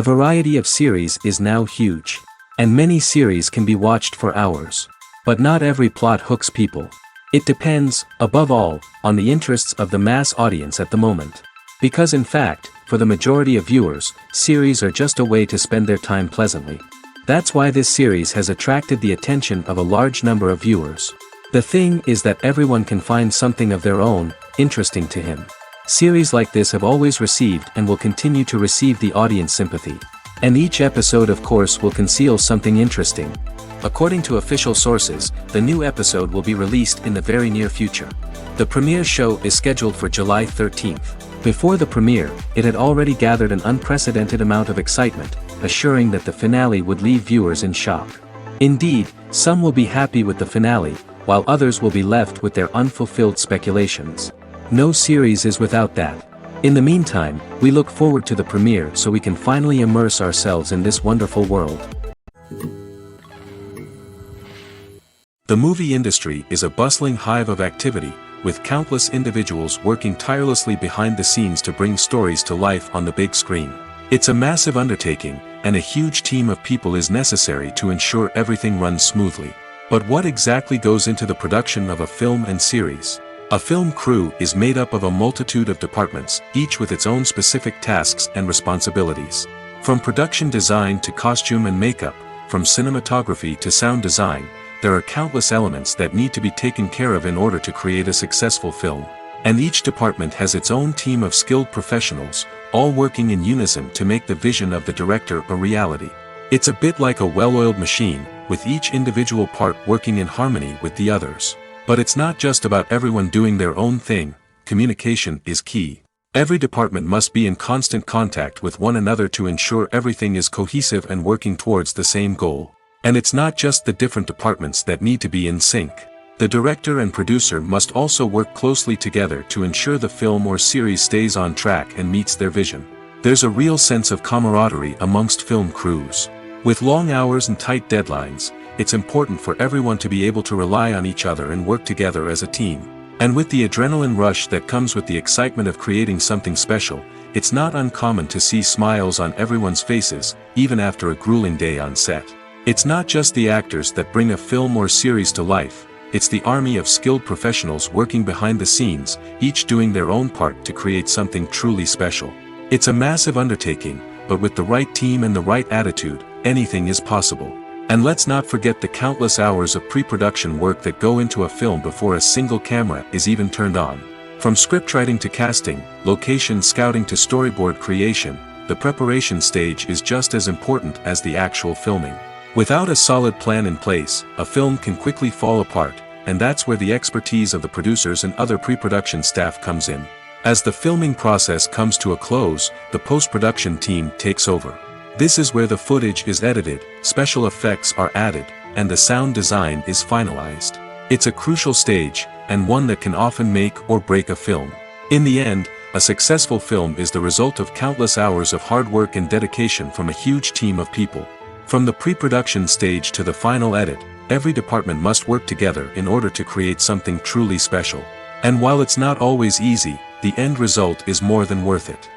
variety of series is now huge. And many series can be watched for hours. But not every plot hooks people. It depends, above all, on the interests of the mass audience at the moment. Because in fact, for the majority of viewers, series are just a way to spend their time pleasantly. That's why this series has attracted the attention of a large number of viewers. The thing is that everyone can find something of their own, interesting to him. Series like this have always received and will continue to receive the audience sympathy. And each episode of course will conceal something interesting. According to official sources, the new episode will be released in the very near future. The premiere show is scheduled for July 13th. Before the premiere, it had already gathered an unprecedented amount of excitement, assuring that the finale would leave viewers in shock. Indeed, some will be happy with the finale, while others will be left with their unfulfilled speculations. No series is without that. In the meantime, we look forward to the premiere so we can finally immerse ourselves in this wonderful world. The movie industry is a bustling hive of activity, with countless individuals working tirelessly behind the scenes to bring stories to life on the big screen. It's a massive undertaking, and a huge team of people is necessary to ensure everything runs smoothly. But what exactly goes into the production of a film and series? A film crew is made up of a multitude of departments, each with its own specific tasks and responsibilities. From production design to costume and makeup, from cinematography to sound design, there are countless elements that need to be taken care of in order to create a successful film. And each department has its own team of skilled professionals, all working in unison to make the vision of the director a reality. It's a bit like a well-oiled machine, with each individual part working in harmony with the others. But it's not just about everyone doing their own thing, communication is key. Every department must be in constant contact with one another to ensure everything is cohesive and working towards the same goal. And it's not just the different departments that need to be in sync. The director and producer must also work closely together to ensure the film or series stays on track and meets their vision. There's a real sense of camaraderie amongst film crews. With long hours and tight deadlines, it's important for everyone to be able to rely on each other and work together as a team. And with the adrenaline rush that comes with the excitement of creating something special, it's not uncommon to see smiles on everyone's faces, even after a grueling day on set. It's not just the actors that bring a film or series to life, it's the army of skilled professionals working behind the scenes, each doing their own part to create something truly special. It's a massive undertaking, but with the right team and the right attitude, anything is possible. And let's not forget the countless hours of pre-production work that go into a film before a single camera is even turned on. From scriptwriting to casting, location scouting to storyboard creation, the preparation stage is just as important as the actual filming. Without a solid plan in place, a film can quickly fall apart, and that's where the expertise of the producers and other pre-production staff comes in. As the filming process comes to a close, the post-production team takes over. This is where the footage is edited, special effects are added, and the sound design is finalized. It's a crucial stage, and one that can often make or break a film. In the end, a successful film is the result of countless hours of hard work and dedication from a huge team of people. From the pre-production stage to the final edit, every department must work together in order to create something truly special. And while it's not always easy, the end result is more than worth it.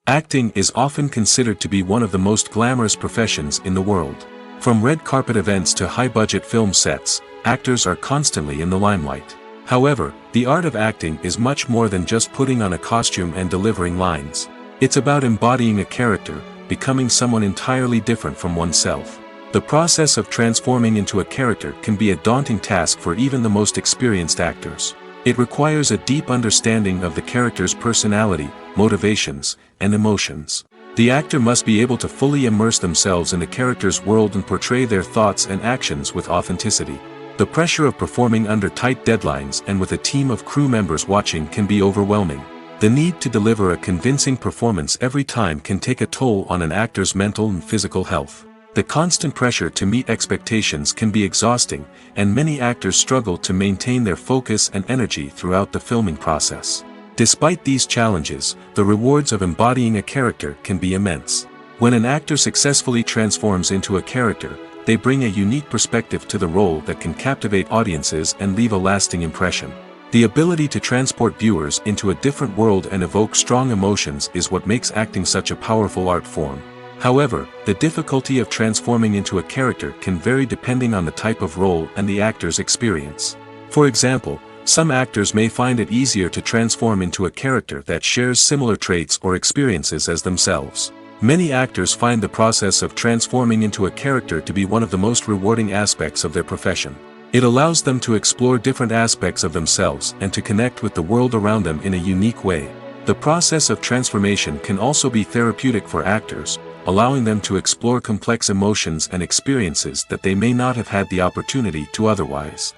Acting is often considered to be one of the most glamorous professions in the world. From red carpet events to high-budget film sets, actors are constantly in the limelight. However, the art of acting is much more than just putting on a costume and delivering lines. It's about embodying a character, becoming someone entirely different from oneself. The process of transforming into a character can be a daunting task for even the most experienced actors. It requires a deep understanding of the character's personality, motivations, and emotions. The actor must be able to fully immerse themselves in the character's world and portray their thoughts and actions with authenticity. The pressure of performing under tight deadlines and with a team of crew members watching can be overwhelming. The need to deliver a convincing performance every time can take a toll on an actor's mental and physical health. The constant pressure to meet expectations can be exhausting, and many actors struggle to maintain their focus and energy throughout the filming process. Despite these challenges, the rewards of embodying a character can be immense. When an actor successfully transforms into a character, they bring a unique perspective to the role that can captivate audiences and leave a lasting impression. The ability to transport viewers into a different world and evoke strong emotions is what makes acting such a powerful art form. However, the difficulty of transforming into a character can vary depending on the type of role and the actor's experience. For example, some actors may find it easier to transform into a character that shares similar traits or experiences as themselves. Many actors find the process of transforming into a character to be one of the most rewarding aspects of their profession. It allows them to explore different aspects of themselves and to connect with the world around them in a unique way. The process of transformation can also be therapeutic for actors, allowing them to explore complex emotions and experiences that they may not have had the opportunity to otherwise.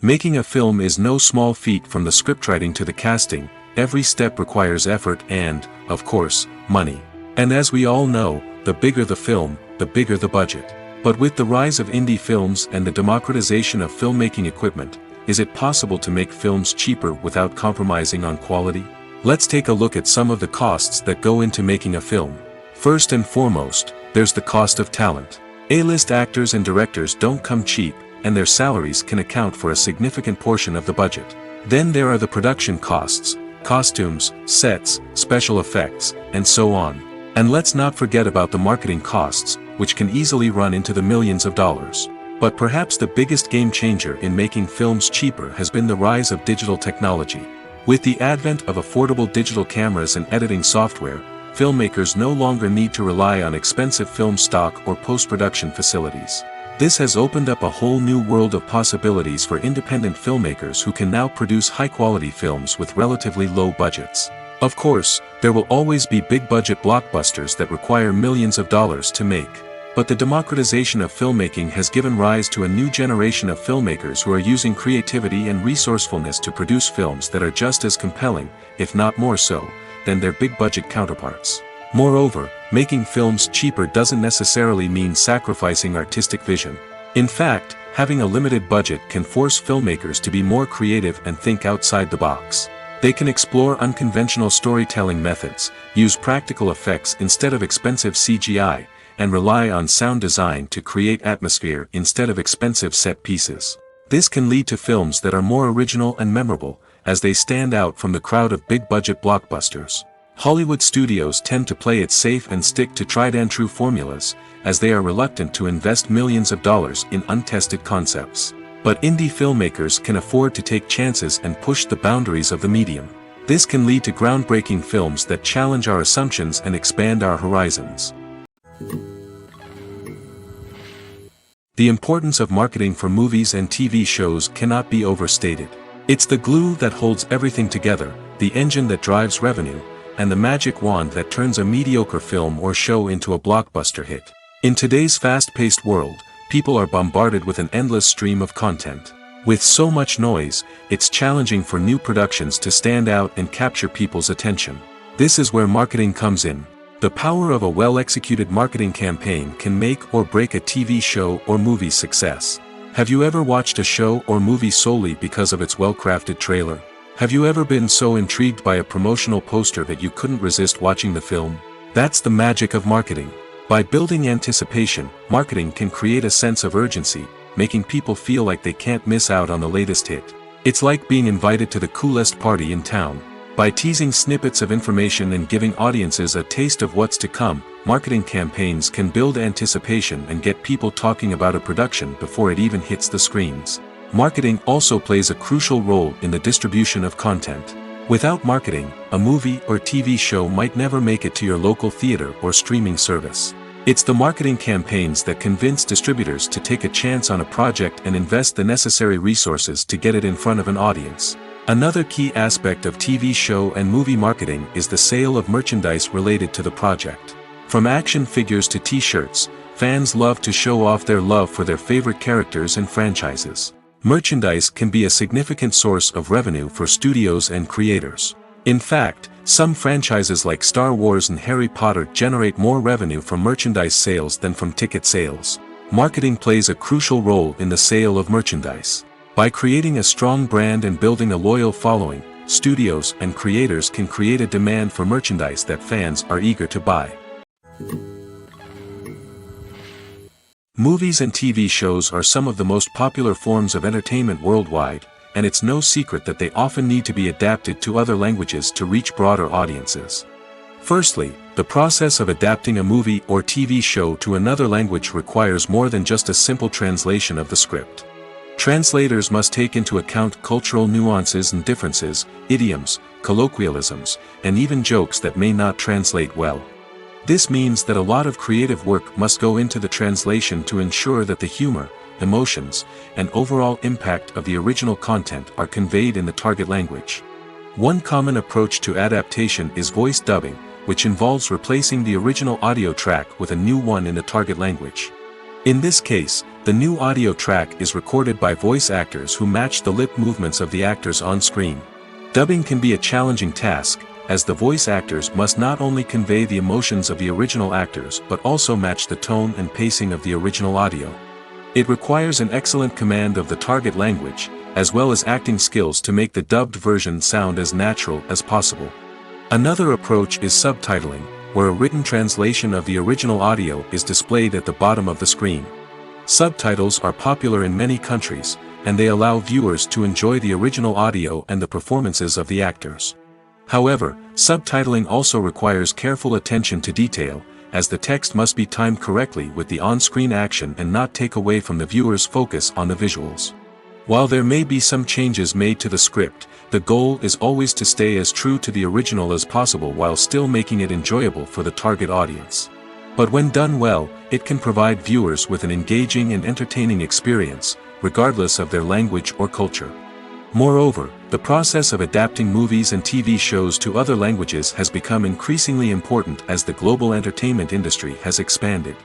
Making a film is no small feat. From the scriptwriting to the casting, every step requires effort and, of course, money. And as we all know, the bigger the film, the bigger the budget. But with the rise of indie films and the democratization of filmmaking equipment, is it possible to make films cheaper without compromising on quality? Let's take a look at some of the costs that go into making a film. First and foremost, there's the cost of talent. A-list actors and directors don't come cheap, and their salaries can account for a significant portion of the budget. Then there are the production costs, costumes, sets, special effects, and so on. And let's not forget about the marketing costs, which can easily run into the millions of dollars. But perhaps the biggest game changer in making films cheaper has been the rise of digital technology. With the advent of affordable digital cameras and editing software, filmmakers no longer need to rely on expensive film stock or post-production facilities. This has opened up a whole new world of possibilities for independent filmmakers who can now produce high-quality films with relatively low budgets. Of course, there will always be big-budget blockbusters that require millions of dollars to make. But the democratization of filmmaking has given rise to a new generation of filmmakers who are using creativity and resourcefulness to produce films that are just as compelling, if not more so, than their big-budget counterparts. Moreover, making films cheaper doesn't necessarily mean sacrificing artistic vision. In fact, having a limited budget can force filmmakers to be more creative and think outside the box. They can explore unconventional storytelling methods, use practical effects instead of expensive CGI, and rely on sound design to create atmosphere instead of expensive set pieces. This can lead to films that are more original and memorable, as they stand out from the crowd of big-budget blockbusters. Hollywood studios tend to play it safe and stick to tried-and-true formulas, as they are reluctant to invest millions of dollars in untested concepts. But indie filmmakers can afford to take chances and push the boundaries of the medium. This can lead to groundbreaking films that challenge our assumptions and expand our horizons. The importance of marketing for movies and TV shows cannot be overstated. It's the glue that holds everything together, the engine that drives revenue, and the magic wand that turns a mediocre film or show into a blockbuster hit. In today's fast-paced world, people are bombarded with an endless stream of content. With so much noise, it's challenging for new productions to stand out and capture people's attention. This is where marketing comes in. The power of a well-executed marketing campaign can make or break a TV show or movie's success. Have you ever watched a show or movie solely because of its well-crafted trailer? Have you ever been so intrigued by a promotional poster that you couldn't resist watching the film? That's the magic of marketing. By building anticipation, marketing can create a sense of urgency, making people feel like they can't miss out on the latest hit. It's like being invited to the coolest party in town. By teasing snippets of information and giving audiences a taste of what's to come, marketing campaigns can build anticipation and get people talking about a production before it even hits the screens. Marketing also plays a crucial role in the distribution of content. Without marketing, a movie or TV show might never make it to your local theater or streaming service. It's the marketing campaigns that convince distributors to take a chance on a project and invest the necessary resources to get it in front of an audience. Another key aspect of TV show and movie marketing is the sale of merchandise related to the project. From action figures to t-shirts, fans love to show off their love for their favorite characters and franchises. Merchandise can be a significant source of revenue for studios and creators. In fact, some franchises like Star Wars and Harry Potter generate more revenue from merchandise sales than from ticket sales. Marketing plays a crucial role in the sale of merchandise. By creating a strong brand and building a loyal following, studios and creators can create a demand for merchandise that fans are eager to buy. Movies and TV shows are some of the most popular forms of entertainment worldwide, and it's no secret that they often need to be adapted to other languages to reach broader audiences. Firstly, the process of adapting a movie or TV show to another language requires more than just a simple translation of the script. Translators must take into account cultural nuances and differences, idioms, colloquialisms, and even jokes that may not translate well. This means that a lot of creative work must go into the translation to ensure that the humor, emotions, and overall impact of the original content are conveyed in the target language. One common approach to adaptation is voice dubbing, which involves replacing the original audio track with a new one in the target language. In this case, the new audio track is recorded by voice actors who match the lip movements of the actors on screen. Dubbing can be a challenging task, as the voice actors must not only convey the emotions of the original actors but also match the tone and pacing of the original audio. It requires an excellent command of the target language, as well as acting skills to make the dubbed version sound as natural as possible. Another approach is subtitling, where a written translation of the original audio is displayed at the bottom of the screen. Subtitles are popular in many countries, and they allow viewers to enjoy the original audio and the performances of the actors. However, subtitling also requires careful attention to detail, as the text must be timed correctly with the on-screen action and not take away from the viewer's focus on the visuals. While there may be some changes made to the script, the goal is always to stay as true to the original as possible while still making it enjoyable for the target audience. But when done well, it can provide viewers with an engaging and entertaining experience, regardless of their language or culture. Moreover, the process of adapting movies and TV shows to other languages has become increasingly important as the global entertainment industry has expanded.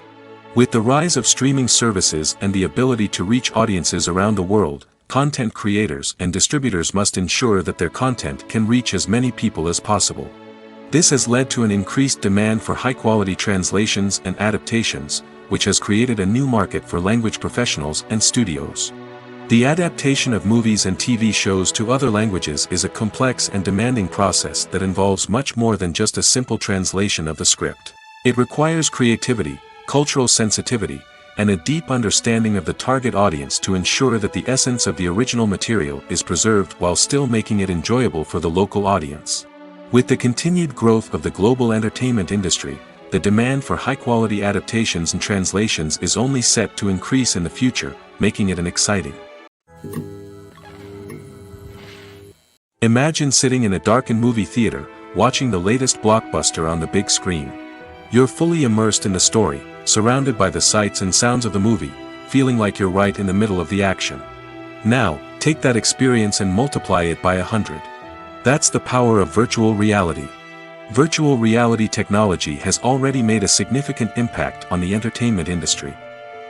With the rise of streaming services and the ability to reach audiences around the world, content creators and distributors must ensure that their content can reach as many people as possible. This has led to an increased demand for high-quality translations and adaptations, which has created a new market for language professionals and studios. The adaptation of movies and TV shows to other languages is a complex and demanding process that involves much more than just a simple translation of the script. It requires creativity, cultural sensitivity, and a deep understanding of the target audience to ensure that the essence of the original material is preserved while still making it enjoyable for the local audience. With the continued growth of the global entertainment industry, the demand for high-quality adaptations and translations is only set to increase in the future, making it an exciting. Imagine sitting in a darkened movie theater, watching the latest blockbuster on the big screen. You're fully immersed in the story, surrounded by the sights and sounds of the movie, feeling like you're right in the middle of the action. Now, take that experience and multiply it by 100. That's the power of virtual reality. Virtual reality technology has already made a significant impact on the entertainment industry.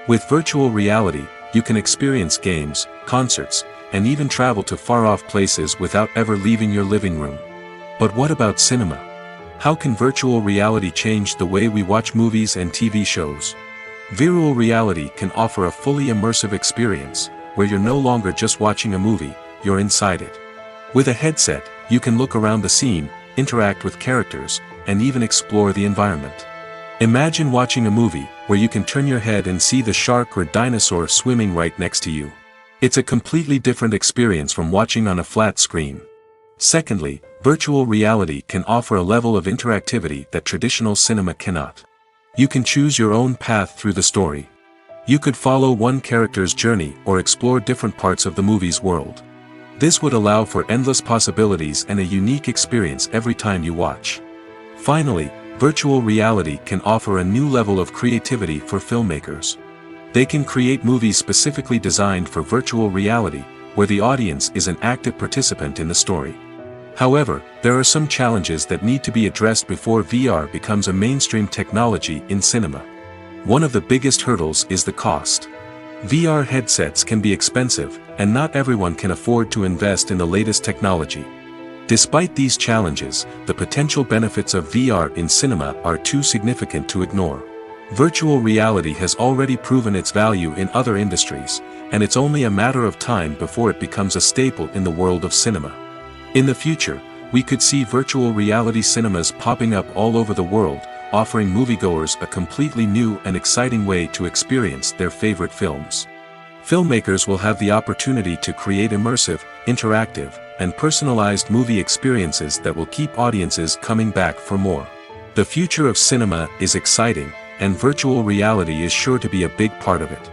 With virtual reality, you can experience games, concerts, and even travel to far-off places without ever leaving your living room. But what about cinema? How can virtual reality change the way we watch movies and TV shows? Virtual reality can offer a fully immersive experience, where you're no longer just watching a movie, you're inside it. With a headset, you can look around the scene, interact with characters, and even explore the environment. Imagine watching a movie, where you can turn your head and see the shark or dinosaur swimming right next to you. It's a completely different experience from watching on a flat screen. Secondly, virtual reality can offer a level of interactivity that traditional cinema cannot. You can choose your own path through the story. You could follow one character's journey or explore different parts of the movie's world. This would allow for endless possibilities and a unique experience every time you watch. Finally, virtual reality can offer a new level of creativity for filmmakers. They can create movies specifically designed for virtual reality, where the audience is an active participant in the story. However, there are some challenges that need to be addressed before VR becomes a mainstream technology in cinema. One of the biggest hurdles is the cost. VR headsets can be expensive, and not everyone can afford to invest in the latest technology. Despite these challenges, the potential benefits of VR in cinema are too significant to ignore. Virtual reality has already proven its value in other industries, and it's only a matter of time before it becomes a staple in the world of cinema. In the future, we could see virtual reality cinemas popping up all over the world, offering moviegoers a completely new and exciting way to experience their favorite films. Filmmakers will have the opportunity to create immersive, interactive, and personalized movie experiences that will keep audiences coming back for more. The future of cinema is exciting, and virtual reality is sure to be a big part of it.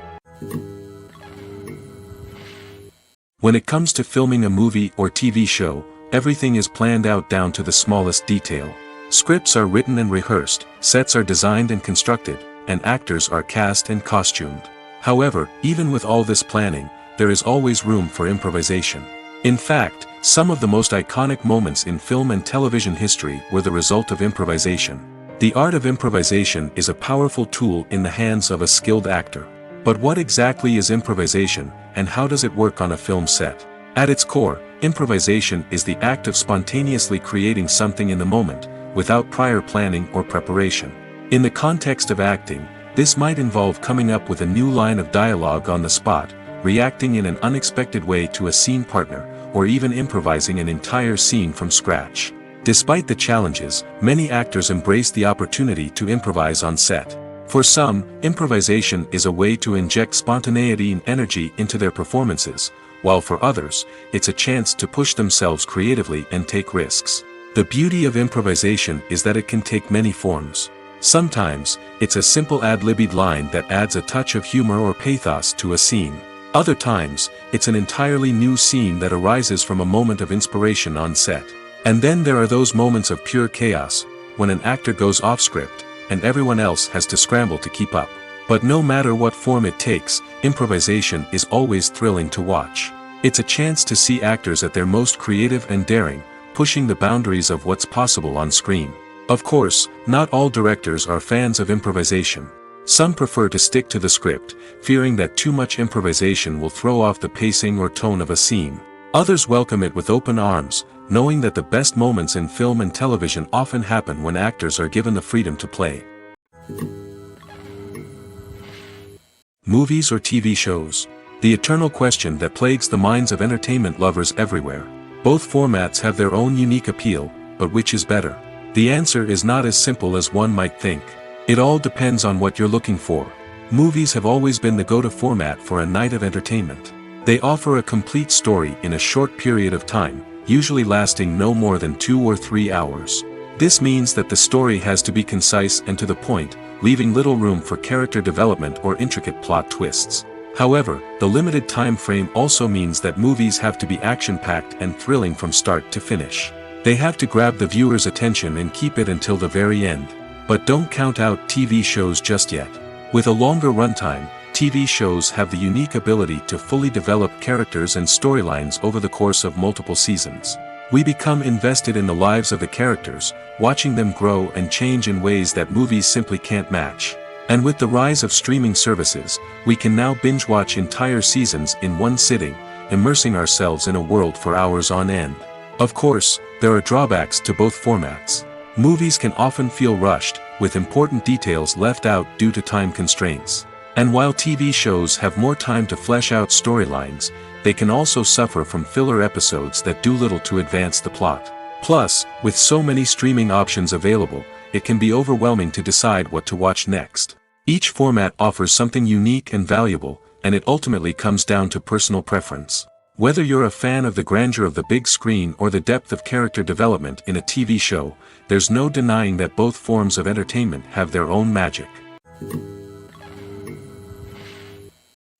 When it comes to filming a movie or TV show, everything is planned out down to the smallest detail. Scripts are written and rehearsed, sets are designed and constructed, and actors are cast and costumed. However, even with all this planning, there is always room for improvisation. In fact, some of the most iconic moments in film and television history were the result of improvisation. The art of improvisation is a powerful tool in the hands of a skilled actor. But what exactly is improvisation, and how does it work on a film set? At its core, improvisation is the act of spontaneously creating something in the moment, without prior planning or preparation. In the context of acting, this might involve coming up with a new line of dialogue on the spot, reacting in an unexpected way to a scene partner, or even improvising an entire scene from scratch. Despite the challenges, many actors embrace the opportunity to improvise on set. For some, improvisation is a way to inject spontaneity and energy into their performances, while for others, it's a chance to push themselves creatively and take risks. The beauty of improvisation is that it can take many forms. Sometimes, it's a simple ad-libbed line that adds a touch of humor or pathos to a scene. Other times, it's an entirely new scene that arises from a moment of inspiration on set. And then there are those moments of pure chaos, when an actor goes off script, and everyone else has to scramble to keep up. But no matter what form it takes, improvisation is always thrilling to watch. It's a chance to see actors at their most creative and daring, pushing the boundaries of what's possible on screen. Of course, not all directors are fans of improvisation. Some prefer to stick to the script, fearing that too much improvisation will throw off the pacing or tone of a scene. Others welcome it with open arms, knowing that the best moments in film and television often happen when actors are given the freedom to play. Movies or TV shows? The eternal question that plagues the minds of entertainment lovers everywhere. Both formats have their own unique appeal, but which is better? The answer is not as simple as one might think. It all depends on what you're looking for. Movies have always been the go-to format for a night of entertainment. They offer a complete story in a short period of time, usually lasting no more than 2 or 3 hours. This means that the story has to be concise and to the point, leaving little room for character development or intricate plot twists. However, the limited time frame also means that movies have to be action-packed and thrilling from start to finish. They have to grab the viewer's attention and keep it until the very end. But don't count out TV shows just yet. With a longer runtime, TV shows have the unique ability to fully develop characters and storylines over the course of multiple seasons. We become invested in the lives of the characters, watching them grow and change in ways that movies simply can't match. And with the rise of streaming services, we can now binge-watch entire seasons in one sitting, immersing ourselves in a world for hours on end. Of course, there are drawbacks to both formats. Movies can often feel rushed, with important details left out due to time constraints. And while TV shows have more time to flesh out storylines, they can also suffer from filler episodes that do little to advance the plot. Plus, with so many streaming options available, it can be overwhelming to decide what to watch next. Each format offers something unique and valuable, and it ultimately comes down to personal preference. Whether you're a fan of the grandeur of the big screen or the depth of character development in a TV show, there's no denying that both forms of entertainment have their own magic.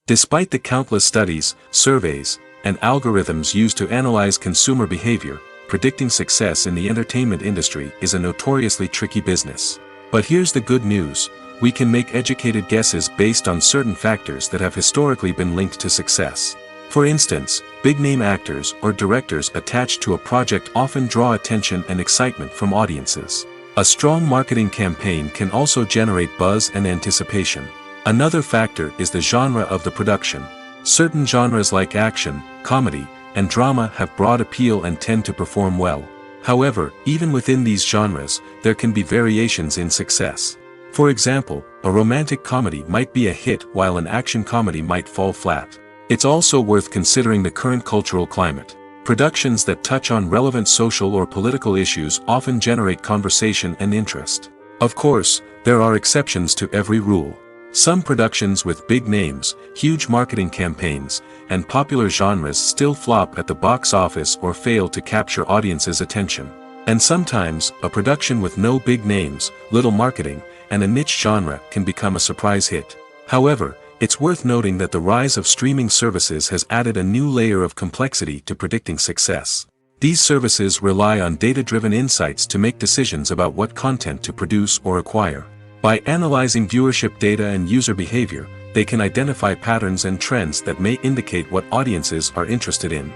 Despite the countless studies, surveys, and algorithms used to analyze consumer behavior, predicting success in the entertainment industry is a notoriously tricky business. But here's the good news: we can make educated guesses based on certain factors that have historically been linked to success. For instance, big-name actors or directors attached to a project often draw attention and excitement from audiences. A strong marketing campaign can also generate buzz and anticipation. Another factor is the genre of the production. Certain genres like action, comedy, and drama have broad appeal and tend to perform well. However, even within these genres, there can be variations in success. For example, a romantic comedy might be a hit while an action comedy might fall flat. It's also worth considering the current cultural climate. Productions that touch on relevant social or political issues often generate conversation and interest. Of course, there are exceptions to every rule. Some productions with big names, huge marketing campaigns, and popular genres still flop at the box office or fail to capture audiences' attention. And sometimes, a production with no big names, little marketing, and a niche genre can become a surprise hit. However, it's worth noting that the rise of streaming services has added a new layer of complexity to predicting success. These services rely on data-driven insights to make decisions about what content to produce or acquire. By analyzing viewership data and user behavior, they can identify patterns and trends that may indicate what audiences are interested in.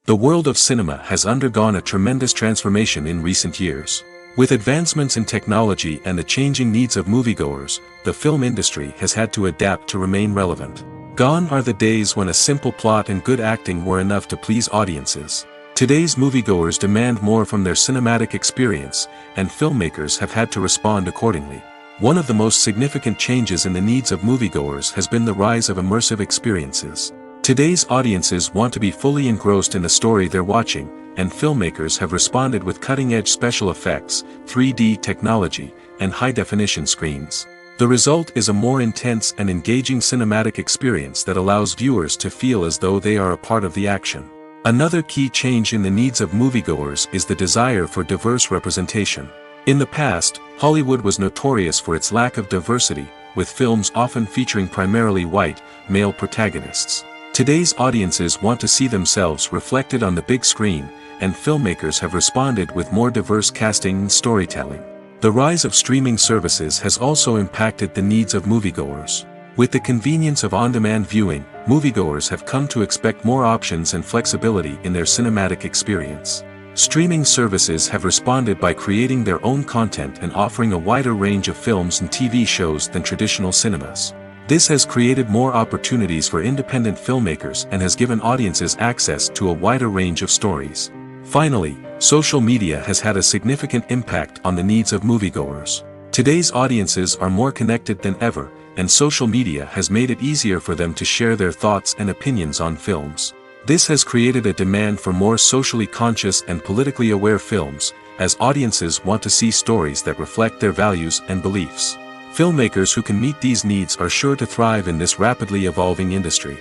The world of cinema has undergone a tremendous transformation in recent years. With advancements in technology and the changing needs of moviegoers, the film industry has had to adapt to remain relevant. Gone are the days when a simple plot and good acting were enough to please audiences. Today's moviegoers demand more from their cinematic experience, and filmmakers have had to respond accordingly. One of the most significant changes in the needs of moviegoers has been the rise of immersive experiences. Today's audiences want to be fully engrossed in the story they're watching, and filmmakers have responded with cutting-edge special effects, 3D technology, and high-definition screens. The result is a more intense and engaging cinematic experience that allows viewers to feel as though they are a part of the action. Another key change in the needs of moviegoers is the desire for diverse representation. In the past, Hollywood was notorious for its lack of diversity, with films often featuring primarily white, male protagonists. Today's audiences want to see themselves reflected on the big screen, and filmmakers have responded with more diverse casting and storytelling. The rise of streaming services has also impacted the needs of moviegoers. With the convenience of on-demand viewing, moviegoers have come to expect more options and flexibility in their cinematic experience. Streaming services have responded by creating their own content and offering a wider range of films and TV shows than traditional cinemas. This has created more opportunities for independent filmmakers and has given audiences access to a wider range of stories. Finally, social media has had a significant impact on the needs of moviegoers. Today's audiences are more connected than ever, and social media has made it easier for them to share their thoughts and opinions on films. This has created a demand for more socially conscious and politically aware films, as audiences want to see stories that reflect their values and beliefs. Filmmakers who can meet these needs are sure to thrive in this rapidly evolving industry.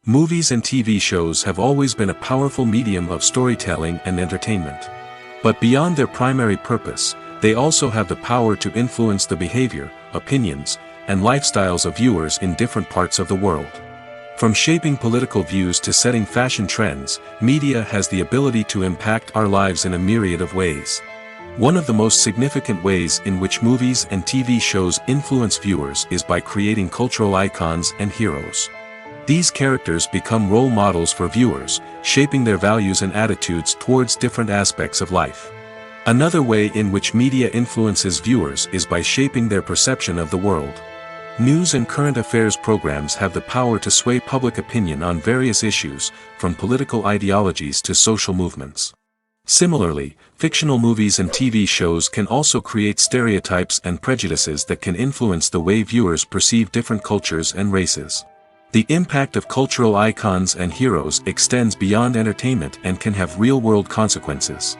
Movies and TV shows have always been a powerful medium of storytelling and entertainment. But beyond their primary purpose, they also have the power to influence the behavior, opinions, and lifestyles of viewers in different parts of the world. From shaping political views to setting fashion trends, media has the ability to impact our lives in a myriad of ways. One of the most significant ways in which movies and TV shows influence viewers is by creating cultural icons and heroes. These characters become role models for viewers, shaping their values and attitudes towards different aspects of life. Another way in which media influences viewers is by shaping their perception of the world. News and current affairs programs have the power to sway public opinion on various issues, from political ideologies to social movements. Similarly, fictional movies and TV shows can also create stereotypes and prejudices that can influence the way viewers perceive different cultures and races. The impact of cultural icons and heroes extends beyond entertainment and can have real-world consequences.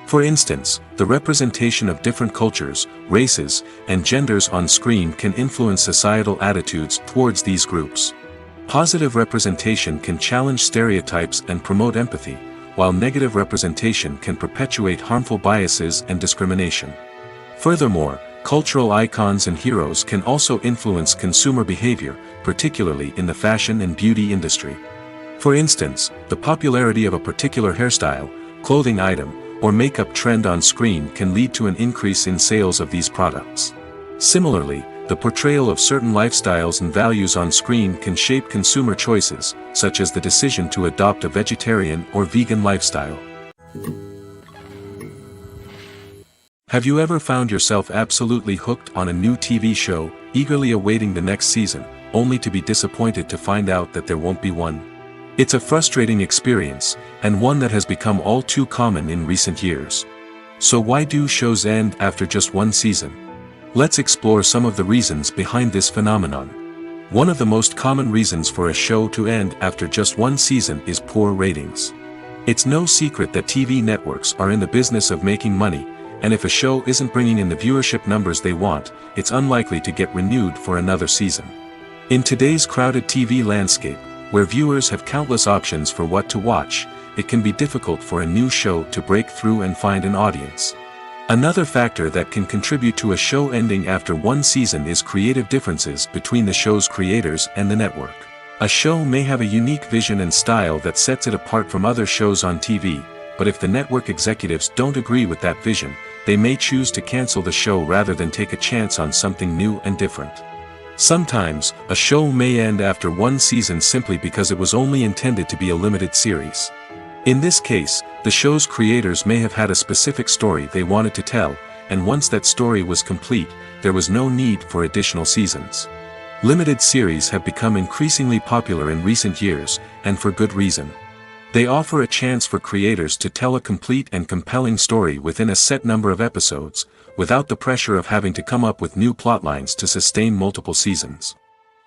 For instance, the representation of different cultures, races, and genders on screen can influence societal attitudes towards these groups. Positive representation can challenge stereotypes and promote empathy, while negative representation can perpetuate harmful biases and discrimination. Furthermore, cultural icons and heroes can also influence consumer behavior, particularly in the fashion and beauty industry. For instance, the popularity of a particular hairstyle, clothing item, or makeup trend on screen can lead to an increase in sales of these products. Similarly, the portrayal of certain lifestyles and values on screen can shape consumer choices, such as the decision to adopt a vegetarian or vegan lifestyle. Have you ever found yourself absolutely hooked on a new TV show, eagerly awaiting the next season, only to be disappointed to find out that there won't be one? It's a frustrating experience, and one that has become all too common in recent years. So why do shows end after just one season? Let's explore some of the reasons behind this phenomenon. One of the most common reasons for a show to end after just one season is poor ratings. It's no secret that TV networks are in the business of making money, and if a show isn't bringing in the viewership numbers they want, it's unlikely to get renewed for another season. In today's crowded TV landscape, where viewers have countless options for what to watch, it can be difficult for a new show to break through and find an audience. Another factor that can contribute to a show ending after one season is creative differences between the show's creators and the network. A show may have a unique vision and style that sets it apart from other shows on TV, but if the network executives don't agree with that vision, they may choose to cancel the show rather than take a chance on something new and different. Sometimes, a show may end after one season simply because it was only intended to be a limited series. In this case, the show's creators may have had a specific story they wanted to tell, and once that story was complete, there was no need for additional seasons. Limited series have become increasingly popular in recent years, and for good reason. They offer a chance for creators to tell a complete and compelling story within a set number of episodes, without the pressure of having to come up with new plotlines to sustain multiple seasons.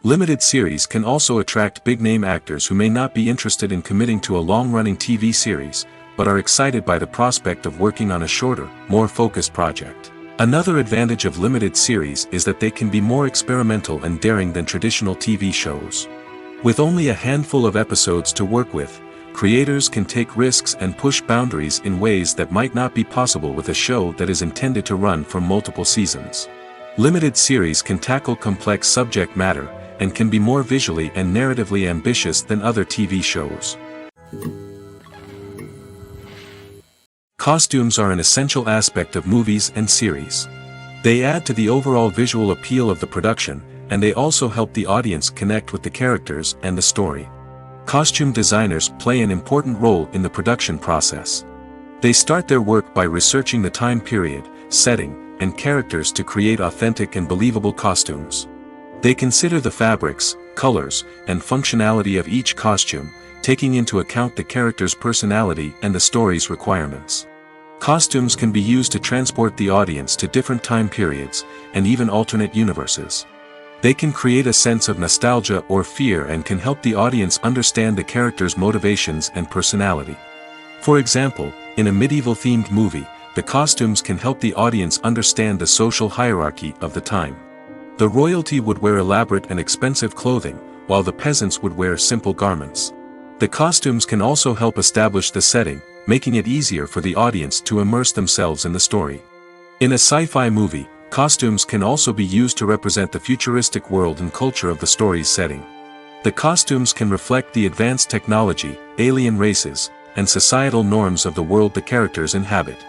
Limited series can also attract big-name actors who may not be interested in committing to a long-running TV series, but are excited by the prospect of working on a shorter, more focused project. Another advantage of limited series is that they can be more experimental and daring than traditional TV shows. With only a handful of episodes to work with, creators can take risks and push boundaries in ways that might not be possible with a show that is intended to run for multiple seasons. Limited series can tackle complex subject matter, and can be more visually and narratively ambitious than other TV shows. Costumes are an essential aspect of movies and series. They add to the overall visual appeal of the production, and they also help the audience connect with the characters and the story. Costume designers play an important role in the production process. They start their work by researching the time period, setting, and characters to create authentic and believable costumes. They consider the fabrics, colors, and functionality of each costume, taking into account the character's personality and the story's requirements. Costumes can be used to transport the audience to different time periods, and even alternate universes. They can create a sense of nostalgia or fear and can help the audience understand the character's motivations and personality. For example, in a medieval-themed movie, the costumes can help the audience understand the social hierarchy of the time. The royalty would wear elaborate and expensive clothing, while the peasants would wear simple garments. The costumes can also help establish the setting, making it easier for the audience to immerse themselves in the story. In a sci-fi movie, costumes can also be used to represent the futuristic world and culture of the story's setting. The costumes can reflect the advanced technology, alien races, and societal norms of the world the characters inhabit.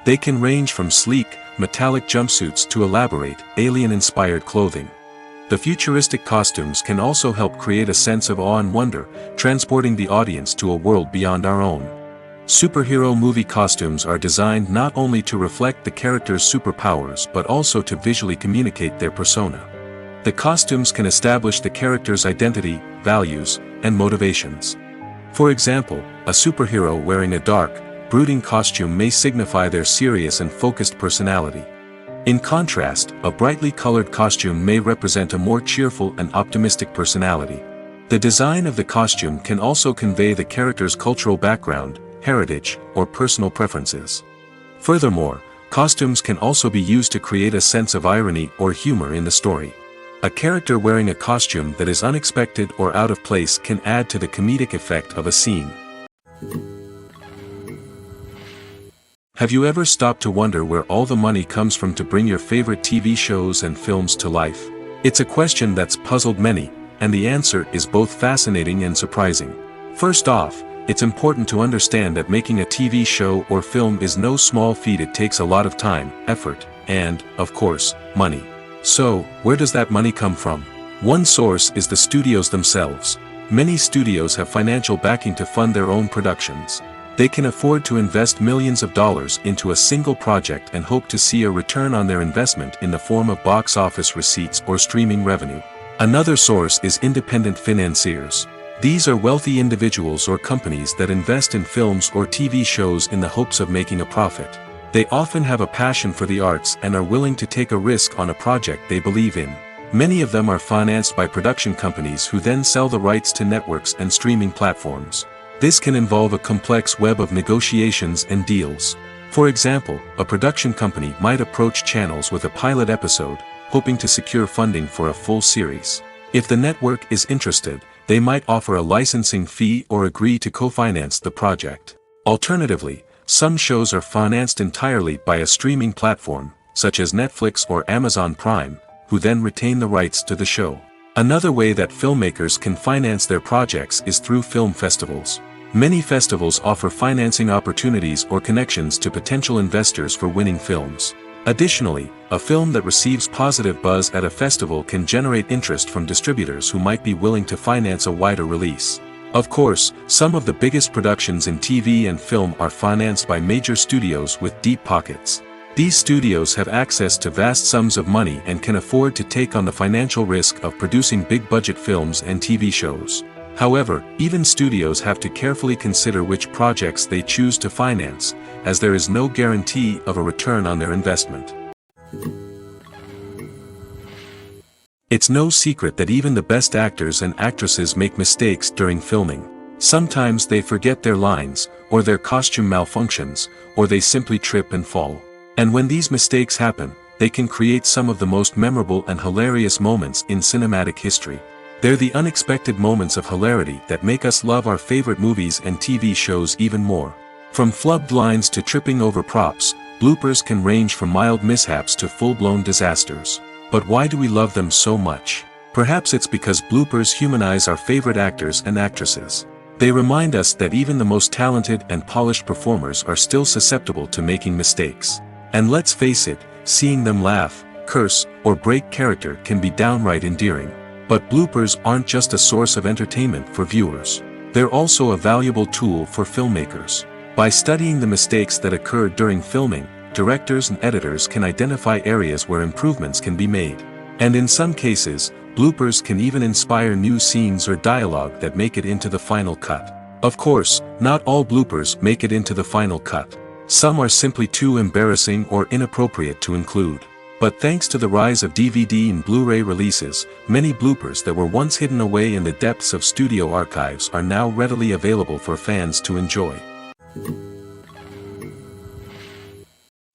They can range from sleek, metallic jumpsuits to elaborate, alien-inspired clothing. The futuristic costumes can also help create a sense of awe and wonder, transporting the audience to a world beyond our own. Superhero movie costumes are designed not only to reflect the character's superpowers but also to visually communicate their persona. The costumes can establish the character's identity, values, and motivations. For example, a superhero wearing a dark, brooding costume may signify their serious and focused personality. In contrast, a brightly colored costume may represent a more cheerful and optimistic personality. The design of the costume can also convey the character's cultural background, heritage, or personal preferences. Furthermore, costumes can also be used to create a sense of irony or humor in the story. A character wearing a costume that is unexpected or out of place can add to the comedic effect of a scene. Have you ever stopped to wonder where all the money comes from to bring your favorite TV shows and films to life? It's a question that's puzzled many, and the answer is both fascinating and surprising. First off, it's important to understand that making a TV show or film is no small feat. It takes a lot of time, effort, and, of course, money. So, where does that money come from? One source is the studios themselves. Many studios have financial backing to fund their own productions. They can afford to invest millions of dollars into a single project and hope to see a return on their investment in the form of box office receipts or streaming revenue. Another source is independent financiers. These are wealthy individuals or companies that invest in films or TV shows in the hopes of making a profit. They often have a passion for the arts and are willing to take a risk on a project they believe in. Many of them are financed by production companies who then sell the rights to networks and streaming platforms. This can involve a complex web of negotiations and deals. For example, a production company might approach channels with a pilot episode, hoping to secure funding for a full series. If the network is interested, they might offer a licensing fee or agree to co-finance the project. Alternatively, some shows are financed entirely by a streaming platform, such as Netflix or Amazon Prime, who then retain the rights to the show. Another way that filmmakers can finance their projects is through film festivals. Many festivals offer financing opportunities or connections to potential investors for winning films. Additionally, a film that receives positive buzz at a festival can generate interest from distributors who might be willing to finance a wider release. Of course, some of the biggest productions in TV and film are financed by major studios with deep pockets. These studios have access to vast sums of money and can afford to take on the financial risk of producing big-budget films and TV shows. However, even studios have to carefully consider which projects they choose to finance, as there is no guarantee of a return on their investment. It's no secret that even the best actors and actresses make mistakes during filming. Sometimes they forget their lines, or their costume malfunctions, or they simply trip and fall. And when these mistakes happen, they can create some of the most memorable and hilarious moments in cinematic history. They're the unexpected moments of hilarity that make us love our favorite movies and TV shows even more. From flubbed lines to tripping over props, bloopers can range from mild mishaps to full-blown disasters. But why do we love them so much? Perhaps it's because bloopers humanize our favorite actors and actresses. They remind us that even the most talented and polished performers are still susceptible to making mistakes. And let's face it, seeing them laugh, curse, or break character can be downright endearing. But bloopers aren't just a source of entertainment for viewers. They're also a valuable tool for filmmakers. By studying the mistakes that occurred during filming, directors and editors can identify areas where improvements can be made. And in some cases, bloopers can even inspire new scenes or dialogue that make it into the final cut. Of course, not all bloopers make it into the final cut. Some are simply too embarrassing or inappropriate to include. But thanks to the rise of DVD and Blu-ray releases, many bloopers that were once hidden away in the depths of studio archives are now readily available for fans to enjoy.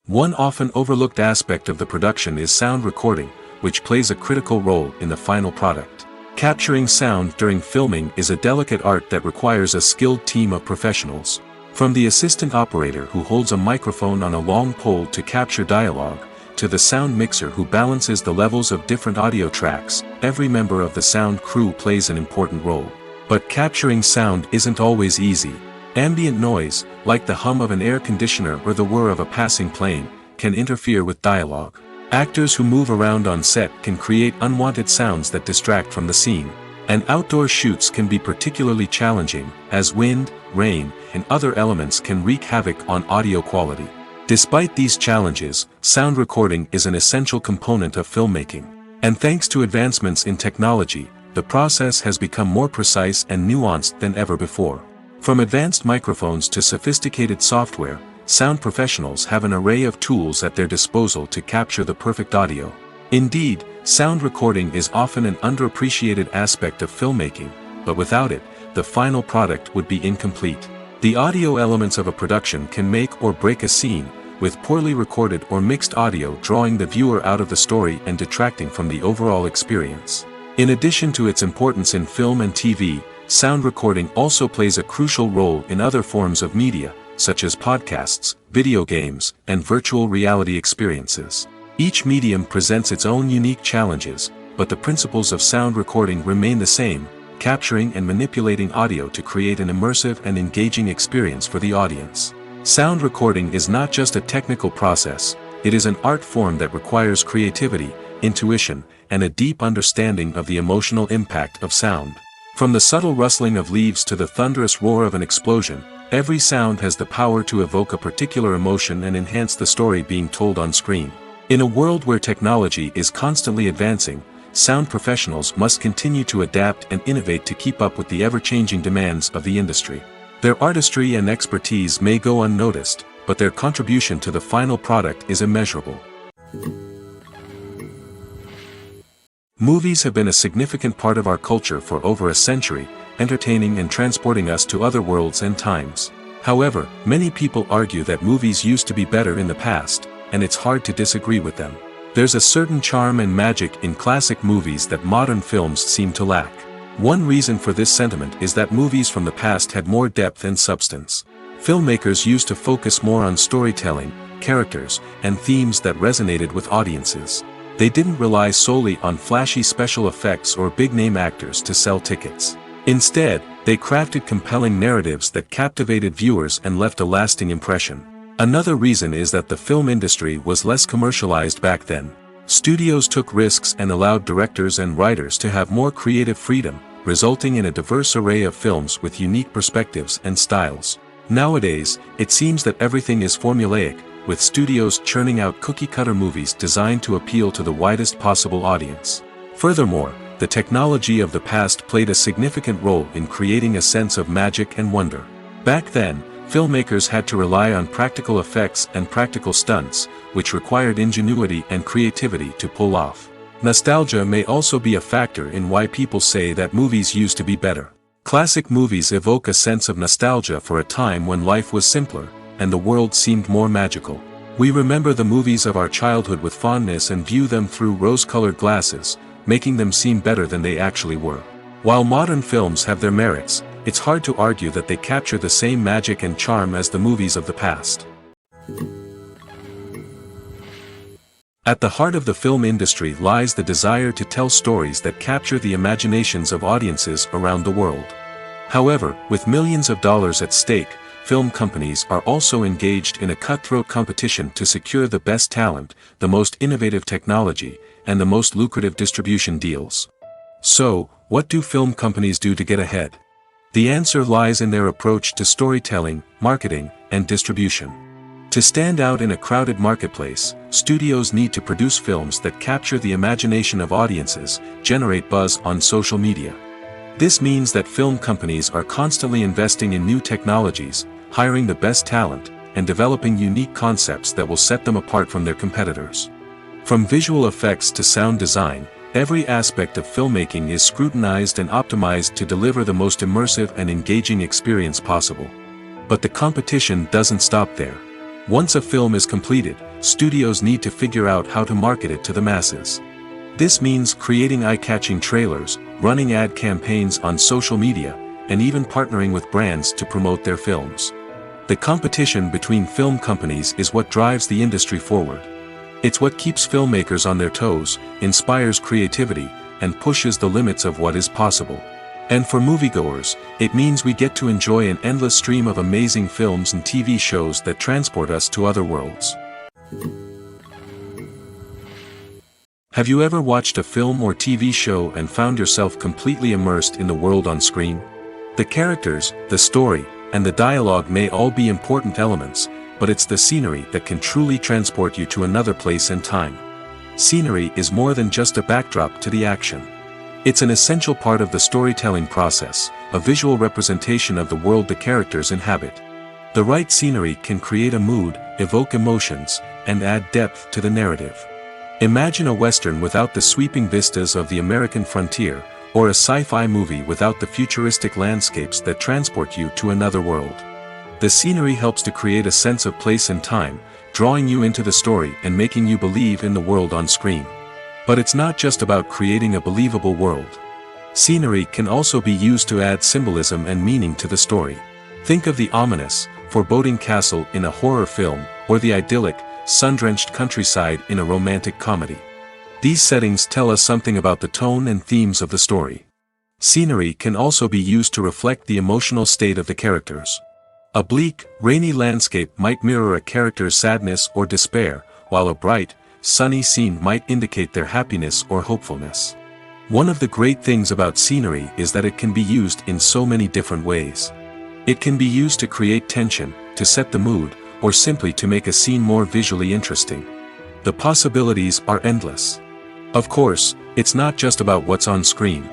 One often overlooked aspect of the production is sound recording, which plays a critical role in the final product. Capturing sound during filming is a delicate art that requires a skilled team of professionals. From the assistant operator who holds a microphone on a long pole to capture dialogue, to the sound mixer who balances the levels of different audio tracks, every member of the sound crew plays an important role. But capturing sound isn't always easy. Ambient noise, like the hum of an air conditioner or the whir of a passing plane, can interfere with dialogue. Actors who move around on set can create unwanted sounds that distract from the scene. And outdoor shoots can be particularly challenging, as wind, rain, and other elements can wreak havoc on audio quality. Despite these challenges, sound recording is an essential component of filmmaking. And thanks to advancements in technology, the process has become more precise and nuanced than ever before. From advanced microphones to sophisticated software, sound professionals have an array of tools at their disposal to capture the perfect audio. Indeed, sound recording is often an underappreciated aspect of filmmaking, but without it, the final product would be incomplete. The audio elements of a production can make or break a scene, with poorly recorded or mixed audio drawing the viewer out of the story and detracting from the overall experience. In addition to its importance in film and TV, sound recording also plays a crucial role in other forms of media, such as podcasts, video games, and virtual reality experiences. Each medium presents its own unique challenges, but the principles of sound recording remain the same: capturing and manipulating audio to create an immersive and engaging experience for the audience. Sound recording is not just a technical process, it is an art form that requires creativity, intuition, and a deep understanding of the emotional impact of sound. From the subtle rustling of leaves to the thunderous roar of an explosion, every sound has the power to evoke a particular emotion and enhance the story being told on screen. In a world where technology is constantly advancing, sound professionals must continue to adapt and innovate to keep up with the ever-changing demands of the industry. Their artistry and expertise may go unnoticed, but their contribution to the final product is immeasurable. Movies have been a significant part of our culture for over a century, entertaining and transporting us to other worlds and times. However, many people argue that movies used to be better in the past, and it's hard to disagree with them. There's a certain charm and magic in classic movies that modern films seem to lack. One reason for this sentiment is that movies from the past had more depth and substance. Filmmakers used to focus more on storytelling, characters, and themes that resonated with audiences. They didn't rely solely on flashy special effects or big-name actors to sell tickets. Instead, they crafted compelling narratives that captivated viewers and left a lasting impression. Another reason is that the film industry was less commercialized back then. Studios took risks and allowed directors and writers to have more creative freedom, resulting in a diverse array of films with unique perspectives and styles. Nowadays, it seems that everything is formulaic, with studios churning out cookie-cutter movies designed to appeal to the widest possible audience. Furthermore, the technology of the past played a significant role in creating a sense of magic and wonder. Back then, filmmakers had to rely on practical effects and practical stunts, which required ingenuity and creativity to pull off. Nostalgia may also be a factor in why people say that movies used to be better. Classic movies evoke a sense of nostalgia for a time when life was simpler, and the world seemed more magical. We remember the movies of our childhood with fondness and view them through rose-colored glasses, making them seem better than they actually were. While modern films have their merits, it's hard to argue that they capture the same magic and charm as the movies of the past. At the heart of the film industry lies the desire to tell stories that capture the imaginations of audiences around the world. However, with millions of dollars at stake, film companies are also engaged in a cutthroat competition to secure the best talent, the most innovative technology, and the most lucrative distribution deals. So, what do film companies do to get ahead? The answer lies in their approach to storytelling, marketing, and distribution. To stand out in a crowded marketplace, studios need to produce films that capture the imagination of audiences, generate buzz on social media. This means that film companies are constantly investing in new technologies, hiring the best talent, and developing unique concepts that will set them apart from their competitors. From visual effects to sound design, every aspect of filmmaking is scrutinized and optimized to deliver the most immersive and engaging experience possible. But the competition doesn't stop there. Once a film is completed, studios need to figure out how to market it to the masses. This means creating eye-catching trailers, running ad campaigns on social media, and even partnering with brands to promote their films. The competition between film companies is what drives the industry forward. It's what keeps filmmakers on their toes, inspires creativity, and pushes the limits of what is possible. And for moviegoers, it means we get to enjoy an endless stream of amazing films and TV shows that transport us to other worlds. Have you ever watched a film or TV show and found yourself completely immersed in the world on screen? The characters, the story, and the dialogue may all be important elements, but it's the scenery that can truly transport you to another place and time. Scenery is more than just a backdrop to the action. It's an essential part of the storytelling process, a visual representation of the world the characters inhabit. The right scenery can create a mood, evoke emotions, and add depth to the narrative. Imagine a Western without the sweeping vistas of the American frontier, or a sci-fi movie without the futuristic landscapes that transport you to another world. The scenery helps to create a sense of place and time, drawing you into the story and making you believe in the world on screen. But it's not just about creating a believable world. Scenery can also be used to add symbolism and meaning to the story. Think of the ominous, foreboding castle in a horror film, or the idyllic, sun-drenched countryside in a romantic comedy. These settings tell us something about the tone and themes of the story. Scenery can also be used to reflect the emotional state of the characters. A bleak, rainy landscape might mirror a character's sadness or despair, while a bright, sunny scene might indicate their happiness or hopefulness. One of the great things about scenery is that it can be used in so many different ways. It can be used to create tension, to set the mood, or simply to make a scene more visually interesting. The possibilities are endless. Of course, it's not just about what's on screen.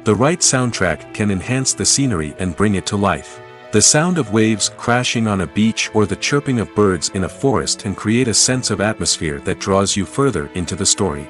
The right soundtrack can enhance the scenery and bring it to life. The sound of waves crashing on a beach or the chirping of birds in a forest can create a sense of atmosphere that draws you further into the story.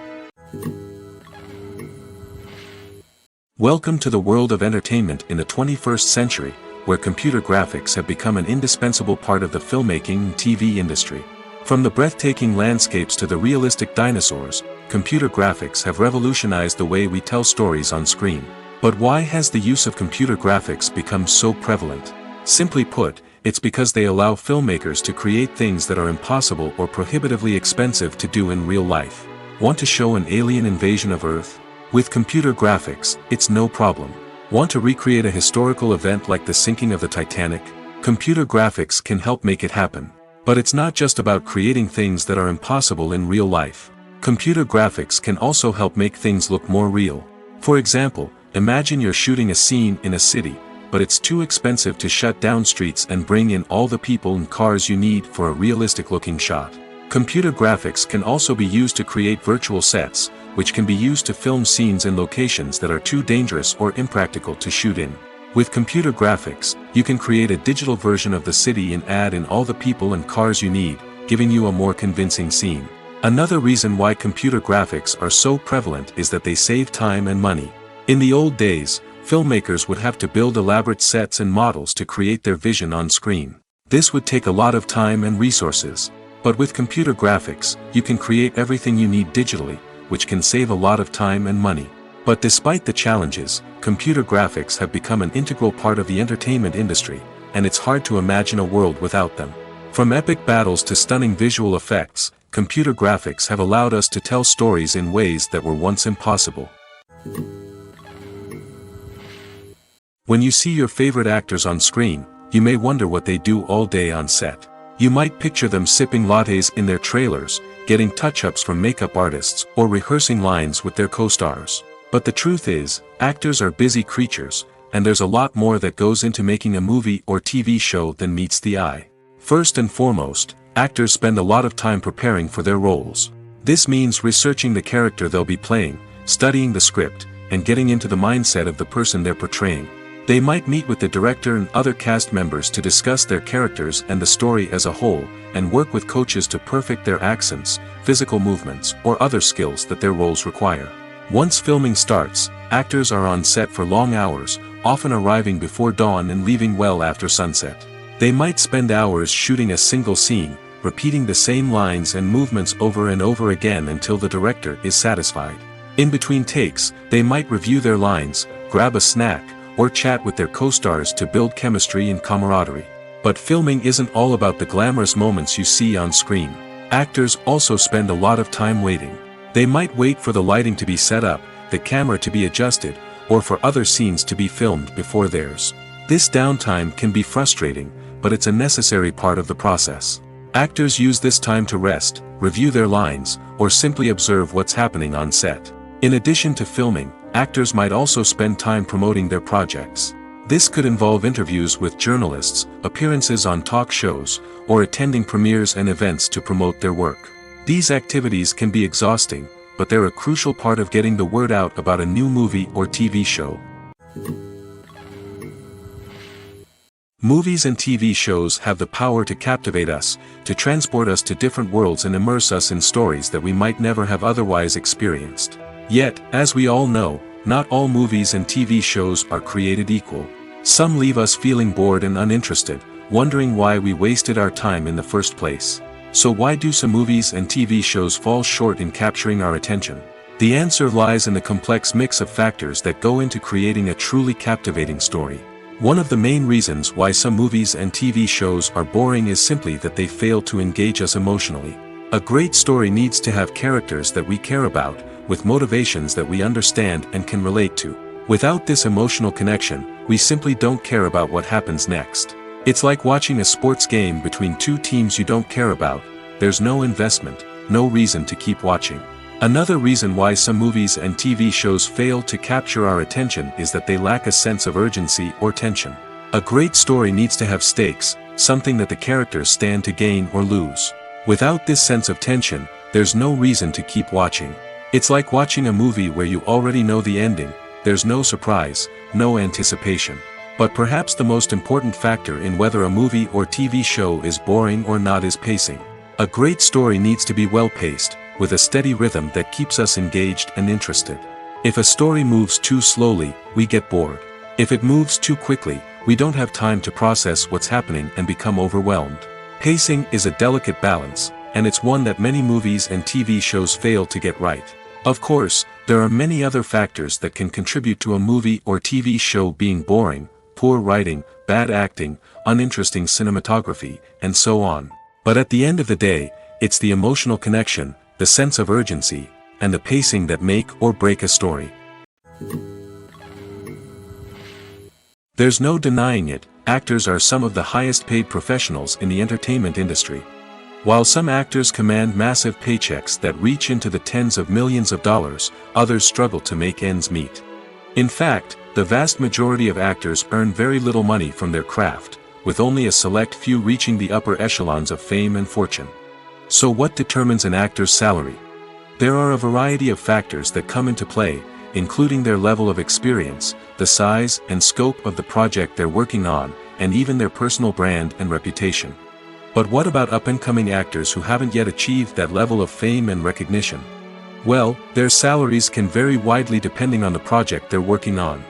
Welcome to the world of entertainment in the 21st century, where computer graphics have become an indispensable part of the filmmaking and TV industry. From the breathtaking landscapes to the realistic dinosaurs, computer graphics have revolutionized the way we tell stories on screen. But why has the use of computer graphics become so prevalent? Simply put, it's because they allow filmmakers to create things that are impossible or prohibitively expensive to do in real life. Want to show an alien invasion of Earth? With computer graphics, it's no problem. Want to recreate a historical event like the sinking of the Titanic? Computer graphics can help make it happen. But it's not just about creating things that are impossible in real life. Computer graphics can also help make things look more real. For example, imagine you're shooting a scene in a city, but it's too expensive to shut down streets and bring in all the people and cars you need for a realistic-looking shot. Computer graphics can also be used to create virtual sets, which can be used to film scenes in locations that are too dangerous or impractical to shoot in. With computer graphics, you can create a digital version of the city and add in all the people and cars you need, giving you a more convincing scene. Another reason why computer graphics are so prevalent is that they save time and money. In the old days, filmmakers would have to build elaborate sets and models to create their vision on screen. This would take a lot of time and resources. But with computer graphics, you can create everything you need digitally, which can save a lot of time and money. But despite the challenges, computer graphics have become an integral part of the entertainment industry, and it's hard to imagine a world without them. From epic battles to stunning visual effects, computer graphics have allowed us to tell stories in ways that were once impossible. When you see your favorite actors on screen, you may wonder what they do all day on set. You might picture them sipping lattes in their trailers, getting touch-ups from makeup artists, or rehearsing lines with their co-stars. But the truth is, actors are busy creatures, and there's a lot more that goes into making a movie or TV show than meets the eye. First and foremost, actors spend a lot of time preparing for their roles. This means researching the character they'll be playing, studying the script, and getting into the mindset of the person they're portraying. They might meet with the director and other cast members to discuss their characters and the story as a whole, and work with coaches to perfect their accents, physical movements, or other skills that their roles require. Once filming starts, actors are on set for long hours, often arriving before dawn and leaving well after sunset. They might spend hours shooting a single scene, repeating the same lines and movements over and over again until the director is satisfied. In between takes, they might review their lines, grab a snack, or chat with their co-stars to build chemistry and camaraderie. But filming isn't all about the glamorous moments you see on screen. Actors also spend a lot of time waiting. They might wait for the lighting to be set up, the camera to be adjusted, or for other scenes to be filmed before theirs. This downtime can be frustrating, but it's a necessary part of the process. Actors use this time to rest, review their lines, or simply observe what's happening on set. In addition to filming, actors might also spend time promoting their projects. This could involve interviews with journalists, appearances on talk shows, or attending premieres and events to promote their work. These activities can be exhausting, but they're a crucial part of getting the word out about a new movie or TV show. Movies and TV shows have the power to captivate us, to transport us to different worlds and immerse us in stories that we might never have otherwise experienced. Yet, as we all know, not all movies and TV shows are created equal. Some leave us feeling bored and uninterested, wondering why we wasted our time in the first place. So why do some movies and TV shows fall short in capturing our attention? The answer lies in the complex mix of factors that go into creating a truly captivating story. One of the main reasons why some movies and TV shows are boring is simply that they fail to engage us emotionally. A great story needs to have characters that we care about, with motivations that we understand and can relate to. Without this emotional connection, we simply don't care about what happens next. It's like watching a sports game between two teams you don't care about. There's no investment, no reason to keep watching. Another reason why some movies and TV shows fail to capture our attention is that they lack a sense of urgency or tension. A great story needs to have stakes, something that the characters stand to gain or lose. Without this sense of tension, there's no reason to keep watching. It's like watching a movie where you already know the ending, there's no surprise, no anticipation. But perhaps the most important factor in whether a movie or TV show is boring or not is pacing. A great story needs to be well paced, with a steady rhythm that keeps us engaged and interested. If a story moves too slowly, we get bored. If it moves too quickly, we don't have time to process what's happening and become overwhelmed. Pacing is a delicate balance, and it's one that many movies and TV shows fail to get right. Of course, there are many other factors that can contribute to a movie or TV show being boring: poor writing, bad acting, uninteresting cinematography, and so on. But at the end of the day, it's the emotional connection, the sense of urgency, and the pacing that make or break a story. There's no denying it, actors are some of the highest paid professionals in the entertainment industry. While some actors command massive paychecks that reach into the tens of millions of dollars, others struggle to make ends meet. In fact, the vast majority of actors earn very little money from their craft, with only a select few reaching the upper echelons of fame and fortune. So what determines an actor's salary? There are a variety of factors that come into play, including their level of experience, the size and scope of the project they're working on, and even their personal brand and reputation. But what about up-and-coming actors who haven't yet achieved that level of fame and recognition? Well, their salaries can vary widely depending on the project they're working on.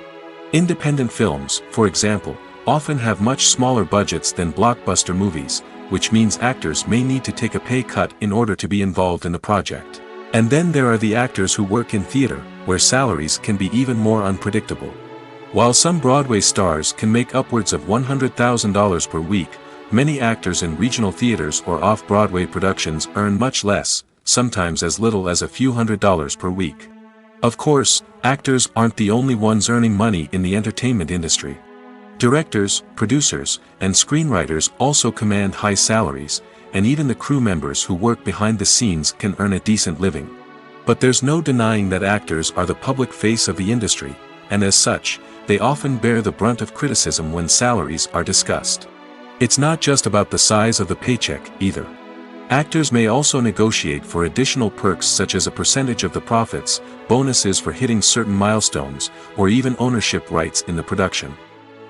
Independent films, for example, often have much smaller budgets than blockbuster movies, which means actors may need to take a pay cut in order to be involved in the project. And then there are the actors who work in theater, where salaries can be even more unpredictable. While some Broadway stars can make upwards of $100,000 per week, many actors in regional theaters or off-Broadway productions earn much less, sometimes as little as a few $100s per week. Of course, actors aren't the only ones earning money in the entertainment industry. Directors, producers, and screenwriters also command high salaries, and even the crew members who work behind the scenes can earn a decent living. But there's no denying that actors are the public face of the industry, and as such, they often bear the brunt of criticism when salaries are discussed. It's not just about the size of the paycheck, either. Actors may also negotiate for additional perks such as a percentage of the profits, bonuses for hitting certain milestones, or even ownership rights in the production.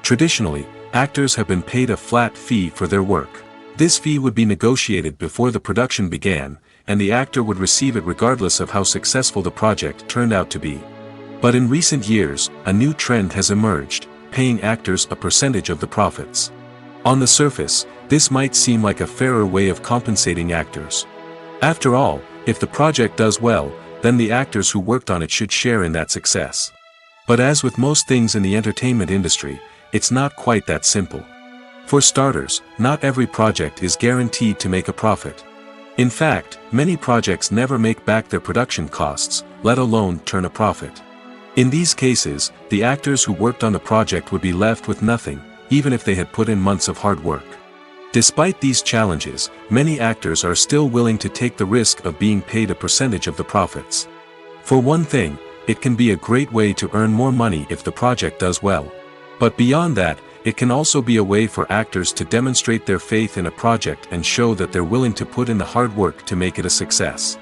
Traditionally, actors have been paid a flat fee for their work. This fee would be negotiated before the production began, and the actor would receive it regardless of how successful the project turned out to be. But in recent years, a new trend has emerged, paying actors a percentage of the profits. On the surface, this might seem like a fairer way of compensating actors. After all, if the project does well, then the actors who worked on it should share in that success. But as with most things in the entertainment industry, it's not quite that simple. For starters, not every project is guaranteed to make a profit. In fact, many projects never make back their production costs, let alone turn a profit. In these cases, the actors who worked on the project would be left with nothing, even if they had put in months of hard work. Despite these challenges, many actors are still willing to take the risk of being paid a percentage of the profits. For one thing, it can be a great way to earn more money if the project does well. But beyond that, it can also be a way for actors to demonstrate their faith in a project and show that they're willing to put in the hard work to make it a success.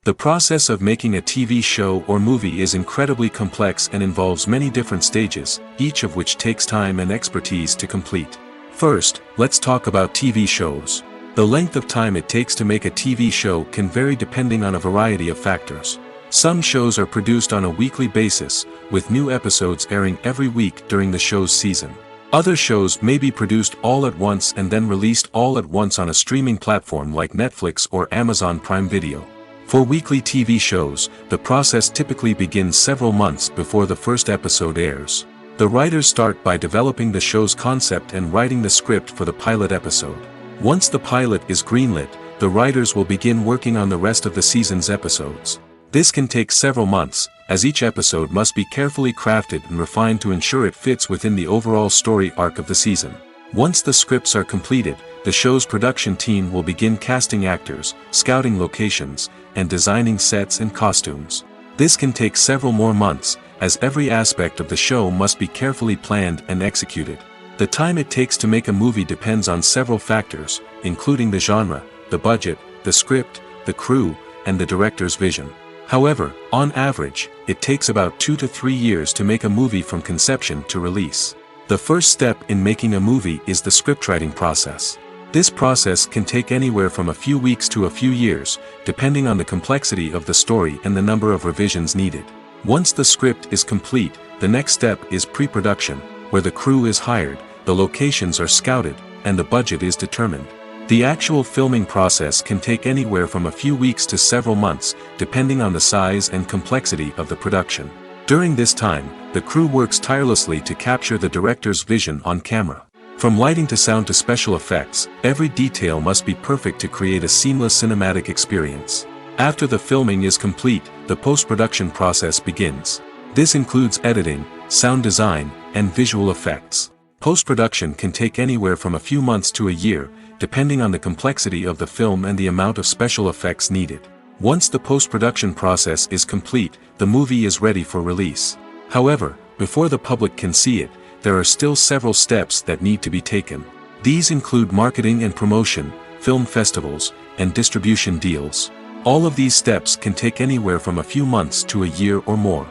The process of making a TV show or movie is incredibly complex and involves many different stages, each of which takes time and expertise to complete. First, let's talk about TV shows. The length of time it takes to make a TV show can vary depending on a variety of factors. Some shows are produced on a weekly basis, with new episodes airing every week during the show's season. Other shows may be produced all at once and then released all at once on a streaming platform like Netflix or Amazon Prime Video. For weekly TV shows, the process typically begins several months before the first episode airs. The writers start by developing the show's concept and writing the script for the pilot episode. Once the pilot is greenlit, the writers will begin working on the rest of the season's episodes. This can take several months, as each episode must be carefully crafted and refined to ensure it fits within the overall story arc of the season. Once the scripts are completed, the show's production team will begin casting actors, scouting locations, and designing sets and costumes. This can take several more months, as every aspect of the show must be carefully planned and executed. The time it takes to make a movie depends on several factors, including the genre, the budget, the script, the crew, and the director's vision. However, on average, it takes about 2 to 3 years to make a movie from conception to release. The first step in making a movie is the scriptwriting process. This process can take anywhere from a few weeks to a few years, depending on the complexity of the story and the number of revisions needed. Once the script is complete, the next step is pre-production, where the crew is hired, the locations are scouted, and the budget is determined. The actual filming process can take anywhere from a few weeks to several months, depending on the size and complexity of the production. During this time, the crew works tirelessly to capture the director's vision on camera. From lighting to sound to special effects, every detail must be perfect to create a seamless cinematic experience. After the filming is complete, the post-production process begins. This includes editing, sound design, and visual effects. Post-production can take anywhere from a few months to a year, depending on the complexity of the film and the amount of special effects needed. Once the post-production process is complete, the movie is ready for release. However, before the public can see it, there are still several steps that need to be taken. These include marketing and promotion, film festivals, and distribution deals. All of these steps can take anywhere from a few months to a year or more.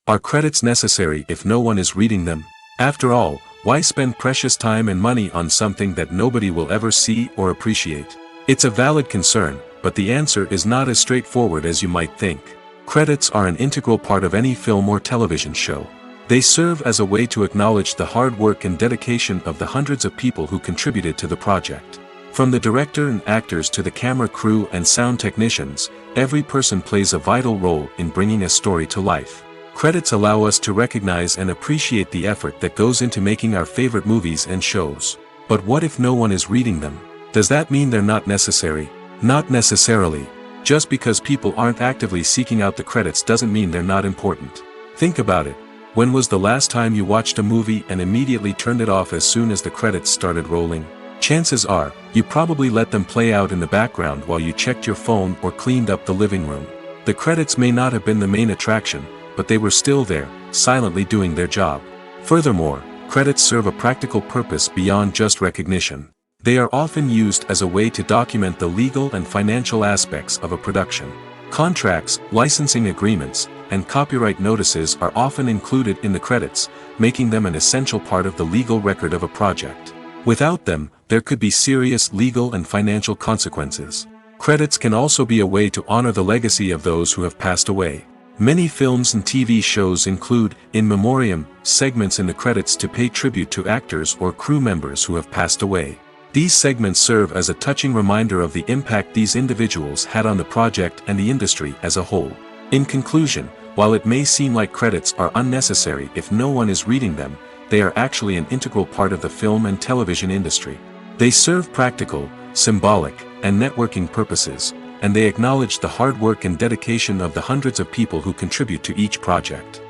Are credits necessary if no one is reading them? After all, why spend precious time and money on something that nobody will ever see or appreciate? It's a valid concern, but the answer is not as straightforward as you might think. Credits are an integral part of any film or television show. They serve as a way to acknowledge the hard work and dedication of the hundreds of people who contributed to the project. From the director and actors to the camera crew and sound technicians, every person plays a vital role in bringing a story to life. Credits allow us to recognize and appreciate the effort that goes into making our favorite movies and shows. But what if no one is reading them? Does that mean they're not necessary? Not necessarily. Just because people aren't actively seeking out the credits doesn't mean they're not important. Think about it. When was the last time you watched a movie and immediately turned it off as soon as the credits started rolling? Chances are, you probably let them play out in the background while you checked your phone or cleaned up the living room. The credits may not have been the main attraction, but they were still there, silently doing their job. Furthermore, credits serve a practical purpose beyond just recognition. They are often used as a way to document the legal and financial aspects of a production. Contracts, licensing agreements, and copyright notices are often included in the credits, making them an essential part of the legal record of a project. Without them, there could be serious legal and financial consequences. Credits can also be a way to honor the legacy of those who have passed away. Many films and TV shows include, in memoriam, segments in the credits to pay tribute to actors or crew members who have passed away. These segments serve as a touching reminder of the impact these individuals had on the project and the industry as a whole. In conclusion, while it may seem like credits are unnecessary if no one is reading them, they are actually an integral part of the film and television industry. They serve practical, symbolic, and networking purposes, and they acknowledge the hard work and dedication of the hundreds of people who contribute to each project.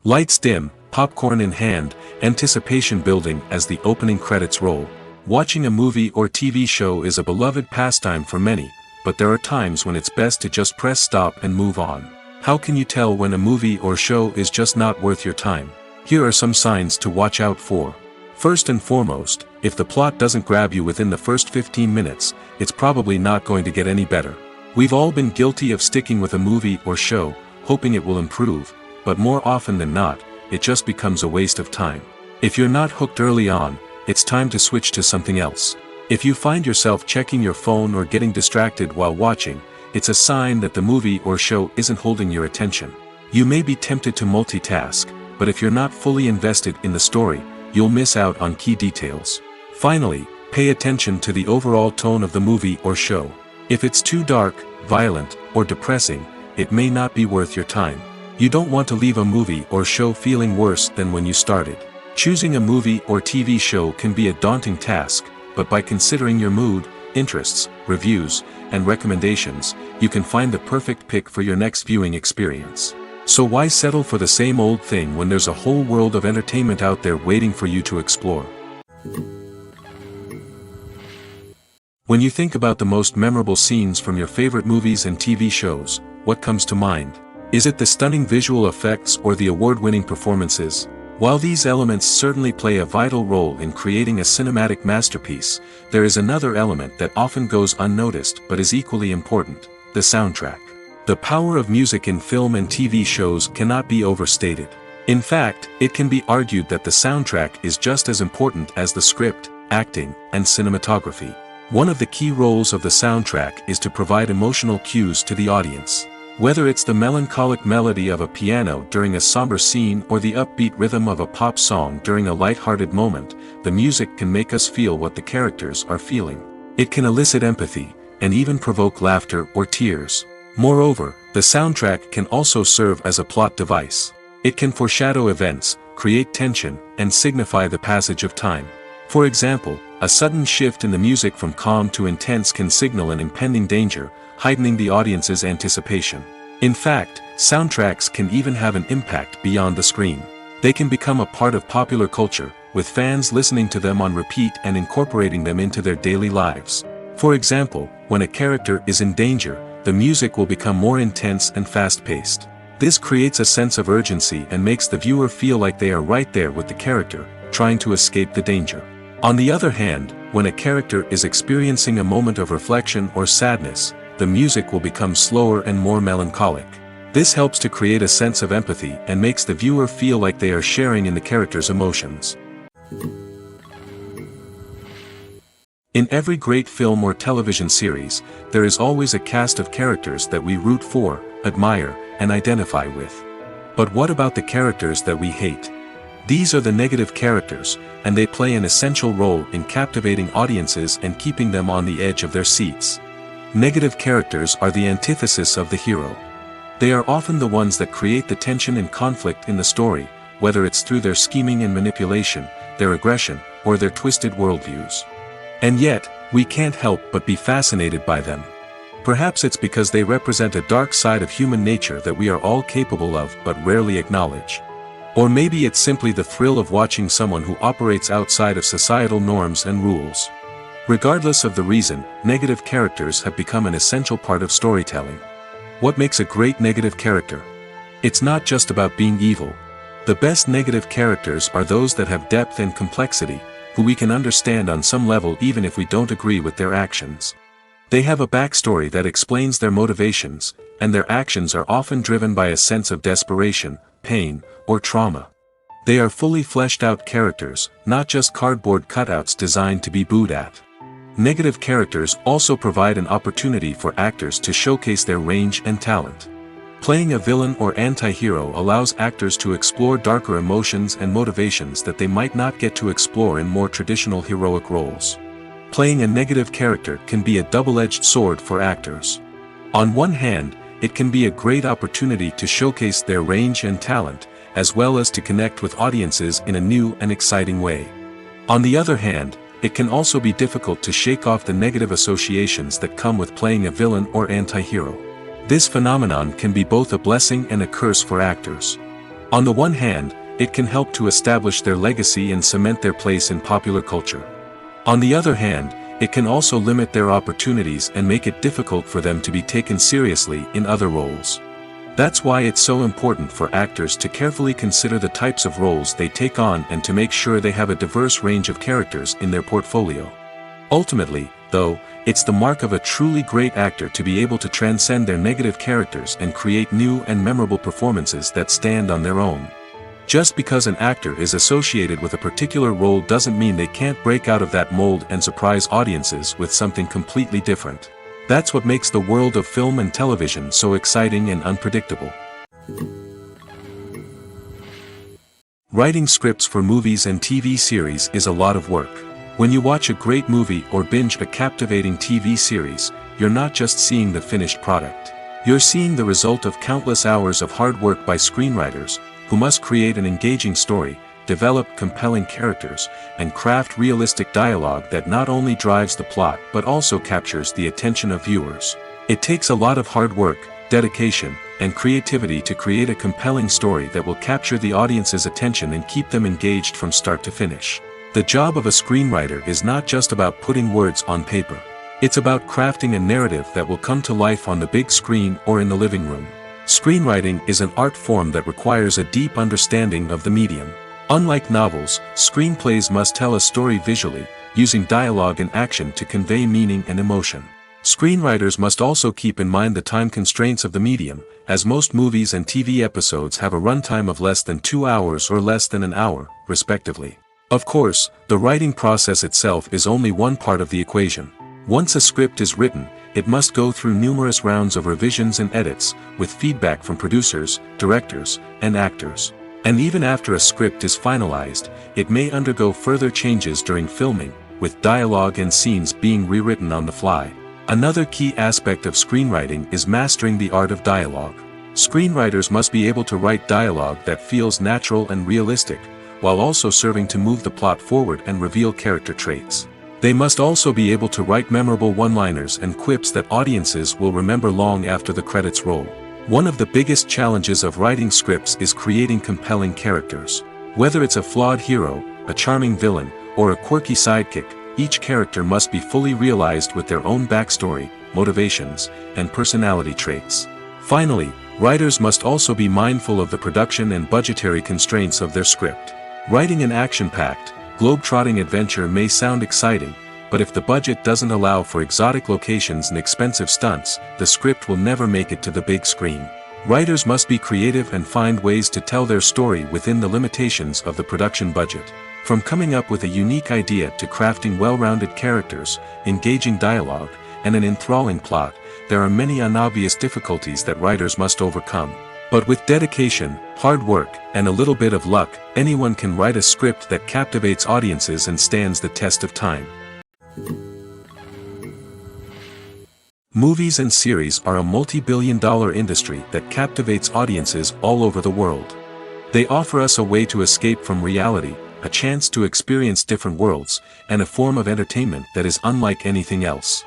Lights dim, popcorn in hand, anticipation building as the opening credits roll. Watching a movie or TV show is a beloved pastime for many, but there are times when it's best to just press stop and move on. How can you tell when a movie or show is just not worth your time? Here are some signs to watch out for. First and foremost, if the plot doesn't grab you within the first 15 minutes, it's probably not going to get any better. We've all been guilty of sticking with a movie or show, hoping it will improve, but more often than not, it just becomes a waste of time. If you're not hooked early on, it's time to switch to something else. If you find yourself checking your phone or getting distracted while watching, it's a sign that the movie or show isn't holding your attention. You may be tempted to multitask, but if you're not fully invested in the story, you'll miss out on key details. Finally, pay attention to the overall tone of the movie or show. If it's too dark, violent, or depressing, it may not be worth your time. You don't want to leave a movie or show feeling worse than when you started. Choosing a movie or TV show can be a daunting task, but by considering your mood, interests, reviews, and recommendations, you can find the perfect pick for your next viewing experience. So why settle for the same old thing when there's a whole world of entertainment out there waiting for you to explore? When you think about the most memorable scenes from your favorite movies and TV shows, what comes to mind? Is it the stunning visual effects or the award-winning performances? While these elements certainly play a vital role in creating a cinematic masterpiece, there is another element that often goes unnoticed but is equally important: the soundtrack. The power of music in film and TV shows cannot be overstated. In fact, it can be argued that the soundtrack is just as important as the script, acting, and cinematography. One of the key roles of the soundtrack is to provide emotional cues to the audience. Whether it's the melancholic melody of a piano during a somber scene or the upbeat rhythm of a pop song during a light-hearted moment, the music can make us feel what the characters are feeling. It can elicit empathy, and even provoke laughter or tears. Moreover, the soundtrack can also serve as a plot device. It can foreshadow events, create tension, and signify the passage of time. For example, a sudden shift in the music from calm to intense can signal an impending danger, heightening the audience's anticipation. In fact, soundtracks can even have an impact beyond the screen. They can become a part of popular culture, with fans listening to them on repeat and incorporating them into their daily lives. For example, when a character is in danger, the music will become more intense and fast-paced. This creates a sense of urgency and makes the viewer feel like they are right there with the character, trying to escape the danger. On the other hand, when a character is experiencing a moment of reflection or sadness, the music will become slower and more melancholic. This helps to create a sense of empathy and makes the viewer feel like they are sharing in the character's emotions. In every great film or television series, there is always a cast of characters that we root for, admire, and identify with. But what about the characters that we hate? These are the negative characters, and they play an essential role in captivating audiences and keeping them on the edge of their seats. Negative characters are the antithesis of the hero. They are often the ones that create the tension and conflict in the story, whether it's through their scheming and manipulation, their aggression, or their twisted worldviews. And yet, we can't help but be fascinated by them. Perhaps it's because they represent a dark side of human nature that we are all capable of but rarely acknowledge. Or maybe it's simply the thrill of watching someone who operates outside of societal norms and rules. Regardless of the reason, negative characters have become an essential part of storytelling. What makes a great negative character? It's not just about being evil. The best negative characters are those that have depth and complexity, who we can understand on some level even if we don't agree with their actions. They have a backstory that explains their motivations, and their actions are often driven by a sense of desperation, pain, or trauma. They are fully fleshed out characters, not just cardboard cutouts designed to be booed at. Negative characters also provide an opportunity for actors to showcase their range and talent. Playing a villain or anti-hero allows actors to explore darker emotions and motivations that they might not get to explore in more traditional heroic roles. Playing a negative character can be a double-edged sword for actors. On one hand, it can be a great opportunity to showcase their range and talent, as well as to connect with audiences in a new and exciting way. On the other hand, it can also be difficult to shake off the negative associations that come with playing a villain or anti-hero. This phenomenon can be both a blessing and a curse for actors. On the one hand, it can help to establish their legacy and cement their place in popular culture. On the other hand, it can also limit their opportunities and make it difficult for them to be taken seriously in other roles. That's why it's so important for actors to carefully consider the types of roles they take on and to make sure they have a diverse range of characters in their portfolio. Ultimately, though, it's the mark of a truly great actor to be able to transcend their negative characters and create new and memorable performances that stand on their own. Just because an actor is associated with a particular role doesn't mean they can't break out of that mold and surprise audiences with something completely different. That's what makes the world of film and television so exciting and unpredictable. Writing scripts for movies and TV series is a lot of work. When you watch a great movie or binge a captivating TV series, you're not just seeing the finished product. You're seeing the result of countless hours of hard work by screenwriters, who must create an engaging story, develop compelling characters, and craft realistic dialogue that not only drives the plot but also captures the attention of viewers. It takes a lot of hard work, dedication, and creativity to create a compelling story that will capture the audience's attention and keep them engaged from start to finish. The job of a screenwriter is not just about putting words on paper. It's about crafting a narrative that will come to life on the big screen or in the living room. Screenwriting is an art form that requires a deep understanding of the medium. Unlike novels, screenplays must tell a story visually, using dialogue and action to convey meaning and emotion. Screenwriters must also keep in mind the time constraints of the medium, as most movies and TV episodes have a runtime of less than 2 hours or less than an hour, respectively. Of course, the writing process itself is only one part of the equation. Once a script is written, it must go through numerous rounds of revisions and edits, with feedback from producers, directors, and actors. And even after a script is finalized, it may undergo further changes during filming, with dialogue and scenes being rewritten on the fly. Another key aspect of screenwriting is mastering the art of dialogue. Screenwriters must be able to write dialogue that feels natural and realistic, while also serving to move the plot forward and reveal character traits. They must also be able to write memorable one-liners and quips that audiences will remember long after the credits roll. One of the biggest challenges of writing scripts is creating compelling characters. Whether it's a flawed hero, a charming villain, or a quirky sidekick, each character must be fully realized with their own backstory, motivations, and personality traits. Finally, writers must also be mindful of the production and budgetary constraints of their script. Writing an action-packed, globe-trotting adventure may sound exciting, but if the budget doesn't allow for exotic locations and expensive stunts, the script will never make it to the big screen. Writers must be creative and find ways to tell their story within the limitations of the production budget. From coming up with a unique idea to crafting well-rounded characters, engaging dialogue, and an enthralling plot, there are many unobvious difficulties that writers must overcome. But with dedication, hard work, and a little bit of luck, anyone can write a script that captivates audiences and stands the test of time. Movies and series are a multi-billion-dollar industry that captivates audiences all over the world. They offer us a way to escape from reality, a chance to experience different worlds, and a form of entertainment that is unlike anything else.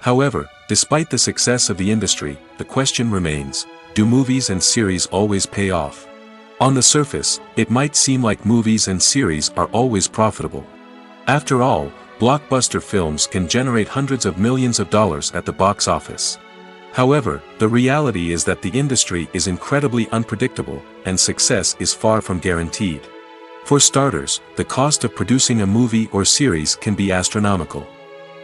However, despite the success of the industry, the question remains, do movies and series always pay off? On the surface, it might seem like movies and series are always profitable. After all, blockbuster films can generate hundreds of millions of dollars at the box office. However, the reality is that the industry is incredibly unpredictable, and success is far from guaranteed. For starters, the cost of producing a movie or series can be astronomical.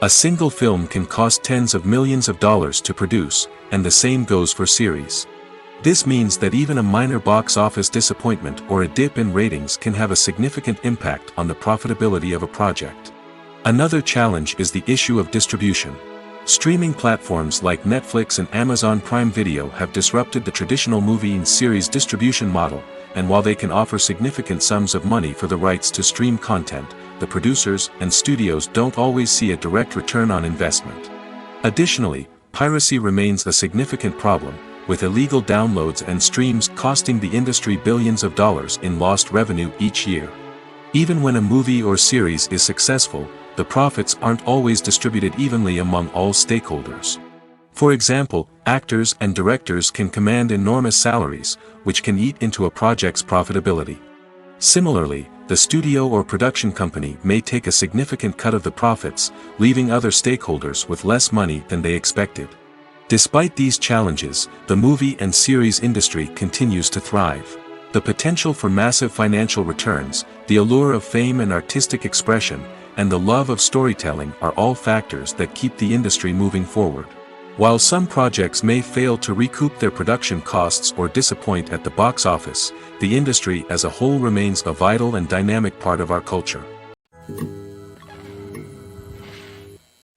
A single film can cost tens of millions of dollars to produce, and the same goes for series. This means that even a minor box office disappointment or a dip in ratings can have a significant impact on the profitability of a project. Another challenge is the issue of distribution. Streaming platforms like Netflix and Amazon Prime Video have disrupted the traditional movie and series distribution model, and while they can offer significant sums of money for the rights to stream content, the producers and studios don't always see a direct return on investment. Additionally, piracy remains a significant problem, with illegal downloads and streams costing the industry billions of dollars in lost revenue each year. Even when a movie or series is successful, the profits aren't always distributed evenly among all stakeholders. For example, actors and directors can command enormous salaries, which can eat into a project's profitability. Similarly, the studio or production company may take a significant cut of the profits, leaving other stakeholders with less money than they expected. Despite these challenges, the movie and series industry continues to thrive. The potential for massive financial returns, the allure of fame and artistic expression, and the love of storytelling are all factors that keep the industry moving forward. While some projects may fail to recoup their production costs or disappoint at the box office, the industry as a whole remains a vital and dynamic part of our culture.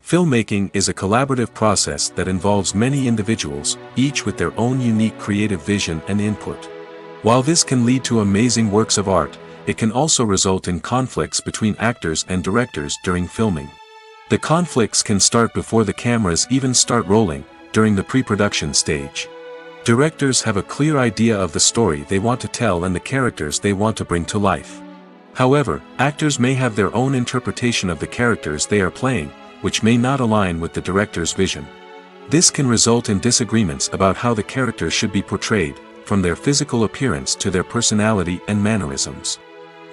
Filmmaking is a collaborative process that involves many individuals, each with their own unique creative vision and input. While this can lead to amazing works of art, it can also result in conflicts between actors and directors during filming. The conflicts can start before the cameras even start rolling, during the pre-production stage. Directors have a clear idea of the story they want to tell and the characters they want to bring to life. However, actors may have their own interpretation of the characters they are playing, which may not align with the director's vision. This can result in disagreements about how the characters should be portrayed, from their physical appearance to their personality and mannerisms.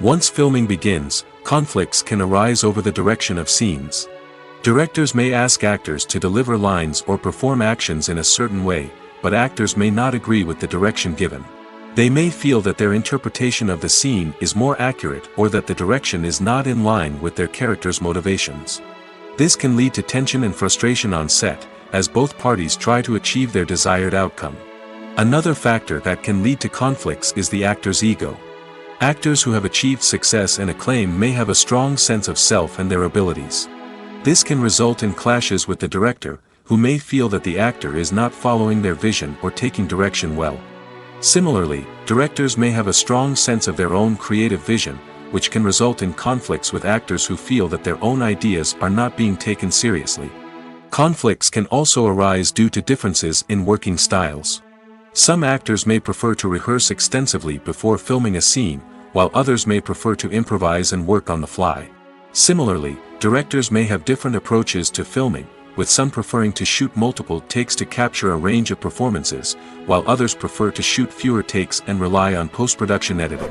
Once filming begins, conflicts can arise over the direction of scenes. Directors may ask actors to deliver lines or perform actions in a certain way, but actors may not agree with the direction given. They may feel that their interpretation of the scene is more accurate or that the direction is not in line with their character's motivations. This can lead to tension and frustration on set, as both parties try to achieve their desired outcome. Another factor that can lead to conflicts is the actor's ego. Actors who have achieved success and acclaim may have a strong sense of self and their abilities. This can result in clashes with the director, who may feel that the actor is not following their vision or taking direction well. Similarly, directors may have a strong sense of their own creative vision, which can result in conflicts with actors who feel that their own ideas are not being taken seriously. Conflicts can also arise due to differences in working styles. Some actors may prefer to rehearse extensively before filming a scene, while others may prefer to improvise and work on the fly. Similarly, directors may have different approaches to filming, with some preferring to shoot multiple takes to capture a range of performances, while others prefer to shoot fewer takes and rely on post-production editing.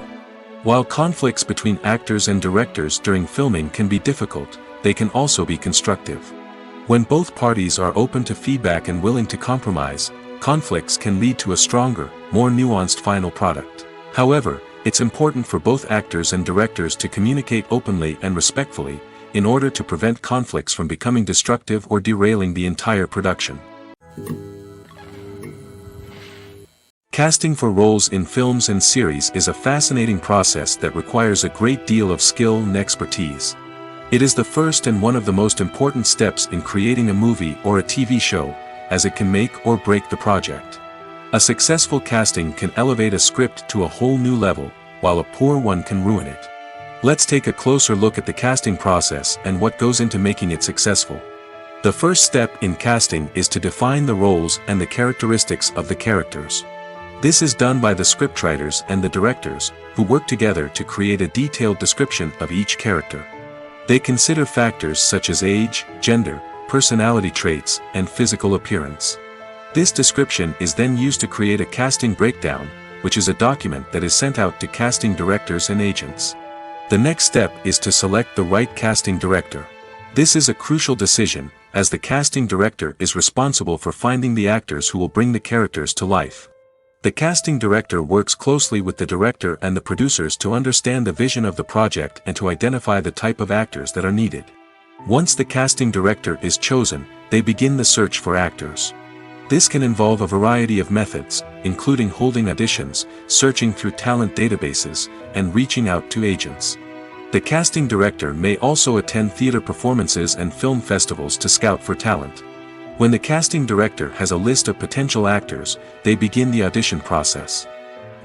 While conflicts between actors and directors during filming can be difficult, they can also be constructive. When both parties are open to feedback and willing to compromise, conflicts can lead to a stronger, more nuanced final product. However, it's important for both actors and directors to communicate openly and respectfully, in order to prevent conflicts from becoming destructive or derailing the entire production. Casting for roles in films and series is a fascinating process that requires a great deal of skill and expertise. It is the first and one of the most important steps in creating a movie or a TV show, as it can make or break the project. A successful casting can elevate a script to a whole new level, while a poor one can ruin it. Let's take a closer look at the casting process and what goes into making it successful. The first step in casting is to define the roles and the characteristics of the characters. This is done by the scriptwriters and the directors, who work together to create a detailed description of each character. They consider factors such as age, gender, personality traits, and physical appearance. This description is then used to create a casting breakdown, which is a document that is sent out to casting directors and agents. The next step is to select the right casting director. This is a crucial decision, as the casting director is responsible for finding the actors who will bring the characters to life. The casting director works closely with the director and the producers to understand the vision of the project and to identify the type of actors that are needed. Once the casting director is chosen, they begin the search for actors. This can involve a variety of methods, including holding auditions, searching through talent databases, and reaching out to agents. The casting director may also attend theater performances and film festivals to scout for talent. When the casting director has a list of potential actors, they begin the audition process.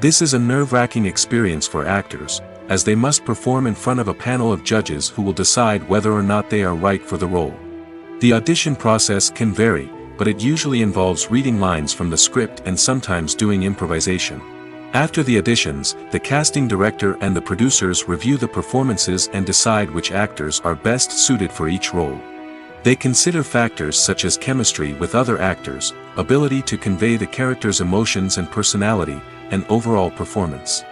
This is a nerve-wracking experience for actors, as they must perform in front of a panel of judges who will decide whether or not they are right for the role. The audition process can vary, but it usually involves reading lines from the script and sometimes doing improvisation. After the auditions, the casting director and the producers review the performances and decide which actors are best suited for each role. They consider factors such as chemistry with other actors, ability to convey the character's emotions and personality, and overall performance.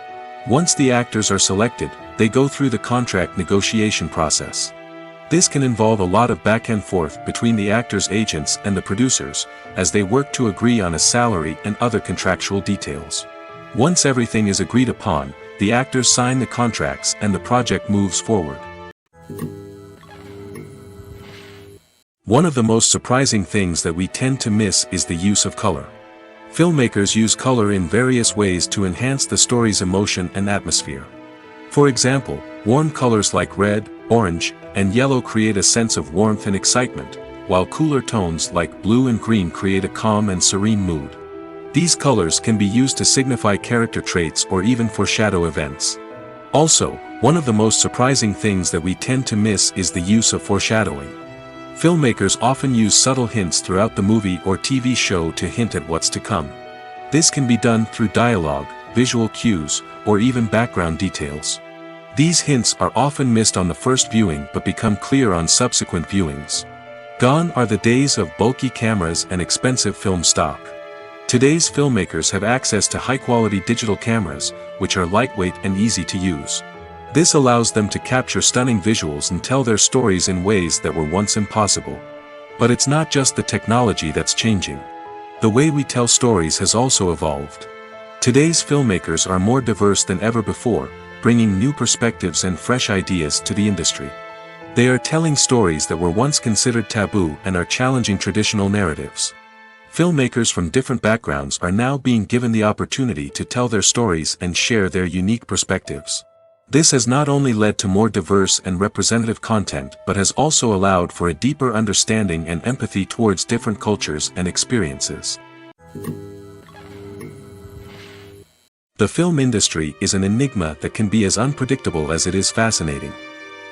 Once the actors are selected, they go through the contract negotiation process. This can involve a lot of back and forth between the actors' agents and the producers, as they work to agree on a salary and other contractual details. Once everything is agreed upon, the actors sign the contracts and the project moves forward. One of the most surprising things that we tend to miss is the use of color. Filmmakers use color in various ways to enhance the story's emotion and atmosphere. For example, warm colors like red, orange, and yellow create a sense of warmth and excitement, while cooler tones like blue and green create a calm and serene mood. These colors can be used to signify character traits or even foreshadow events. Also, one of the most surprising things that we tend to miss is the use of foreshadowing. Filmmakers often use subtle hints throughout the movie or TV show to hint at what's to come. This can be done through dialogue, visual cues, or even background details. These hints are often missed on the first viewing but become clear on subsequent viewings. Gone are the days of bulky cameras and expensive film stock. Today's filmmakers have access to high-quality digital cameras, which are lightweight and easy to use. This allows them to capture stunning visuals and tell their stories in ways that were once impossible. But it's not just the technology that's changing. The way we tell stories has also evolved. Today's filmmakers are more diverse than ever before, bringing new perspectives and fresh ideas to the industry. They are telling stories that were once considered taboo and are challenging traditional narratives. Filmmakers from different backgrounds are now being given the opportunity to tell their stories and share their unique perspectives. This has not only led to more diverse and representative content but has also allowed for a deeper understanding and empathy towards different cultures and experiences. The film industry is an enigma that can be as unpredictable as it is fascinating.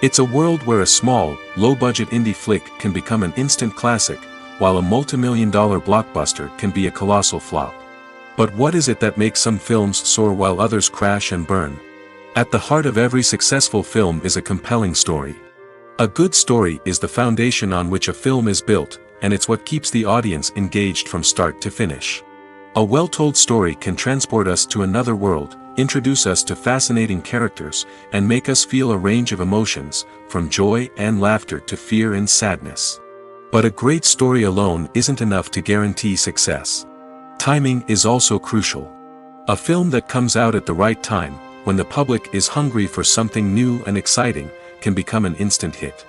It's a world where a small, low-budget indie flick can become an instant classic, while a multi-million-dollar blockbuster can be a colossal flop. But what is it that makes some films soar while others crash and burn? At the heart of every successful film is a compelling story. A good story is the foundation on which a film is built, and it's what keeps the audience engaged from start to finish. A well-told story can transport us to another world, introduce us to fascinating characters, and make us feel a range of emotions, from joy and laughter to fear and sadness. But a great story alone isn't enough to guarantee success. Timing is also crucial. A film that comes out at the right time, when the public is hungry for something new and exciting, can become an instant hit.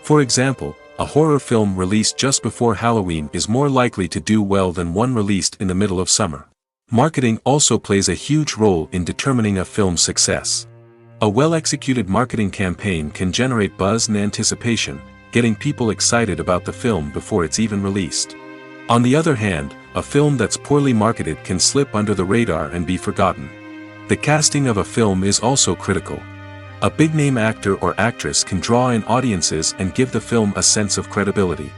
For example, a horror film released just before Halloween is more likely to do well than one released in the middle of summer. Marketing also plays a huge role in determining a film's success. A well-executed marketing campaign can generate buzz and anticipation, getting people excited about the film before it's even released. On the other hand, a film that's poorly marketed can slip under the radar and be forgotten. The casting of a film is also critical. A big-name actor or actress can draw in audiences and give the film a sense of credibility.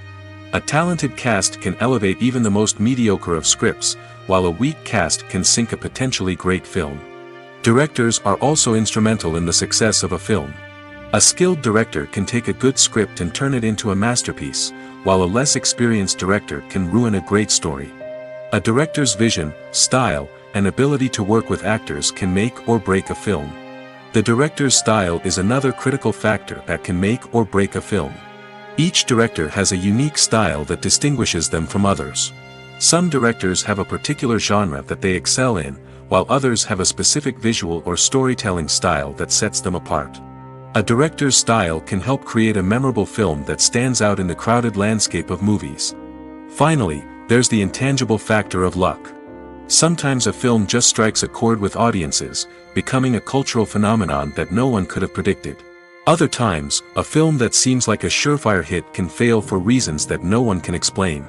A talented cast can elevate even the most mediocre of scripts, while a weak cast can sink a potentially great film. Directors are also instrumental in the success of a film. A skilled director can take a good script and turn it into a masterpiece, while a less experienced director can ruin a great story. A director's vision, style, and ability to work with actors can make or break a film. The director's style is another critical factor that can make or break a film. Each director has a unique style that distinguishes them from others. Some directors have a particular genre that they excel in, while others have a specific visual or storytelling style that sets them apart. A director's style can help create a memorable film that stands out in the crowded landscape of movies. Finally, there's the intangible factor of luck. Sometimes a film just strikes a chord with audiences, becoming a cultural phenomenon that no one could have predicted. Other times, a film that seems like a surefire hit can fail for reasons that no one can explain.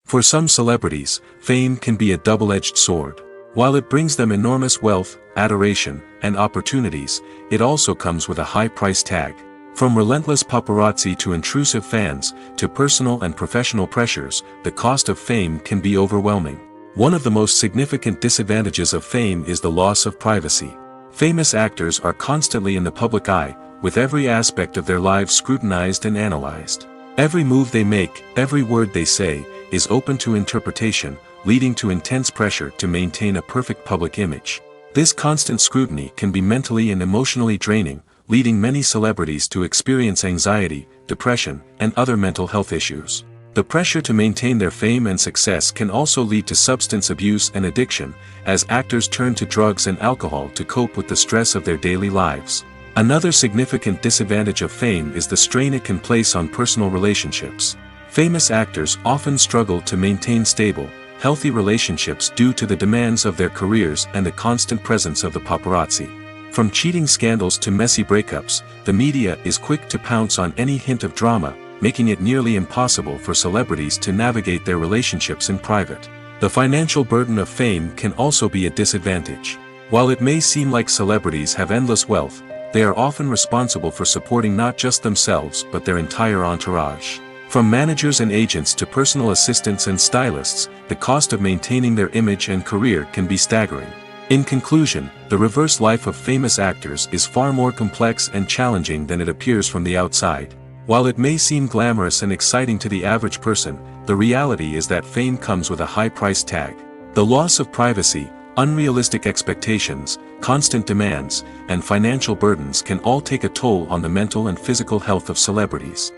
For some celebrities, fame can be a double-edged sword. While it brings them enormous wealth, adoration, and opportunities, it also comes with a high price tag. From relentless paparazzi to intrusive fans, to personal and professional pressures, the cost of fame can be overwhelming. One of the most significant disadvantages of fame is the loss of privacy. Famous actors are constantly in the public eye, with every aspect of their lives scrutinized and analyzed. Every move they make, every word they say, is open to interpretation, leading to intense pressure to maintain a perfect public image. This constant scrutiny can be mentally and emotionally draining, leading many celebrities to experience anxiety, depression, and other mental health issues. The pressure to maintain their fame and success can also lead to substance abuse and addiction, as actors turn to drugs and alcohol to cope with the stress of their daily lives. Another significant disadvantage of fame is the strain it can place on personal relationships. Famous actors often struggle to maintain stable, healthy relationships due to the demands of their careers and the constant presence of the paparazzi. From cheating scandals to messy breakups, the media is quick to pounce on any hint of drama, making it nearly impossible for celebrities to navigate their relationships in private. The financial burden of fame can also be a disadvantage. While it may seem like celebrities have endless wealth, they are often responsible for supporting not just themselves but their entire entourage. From managers and agents to personal assistants and stylists, the cost of maintaining their image and career can be staggering. In conclusion, the reverse life of famous actors is far more complex and challenging than it appears from the outside. While it may seem glamorous and exciting to the average person, the reality is that fame comes with a high price tag. The loss of privacy, unrealistic expectations, constant demands, and financial burdens can all take a toll on the mental and physical health of celebrities.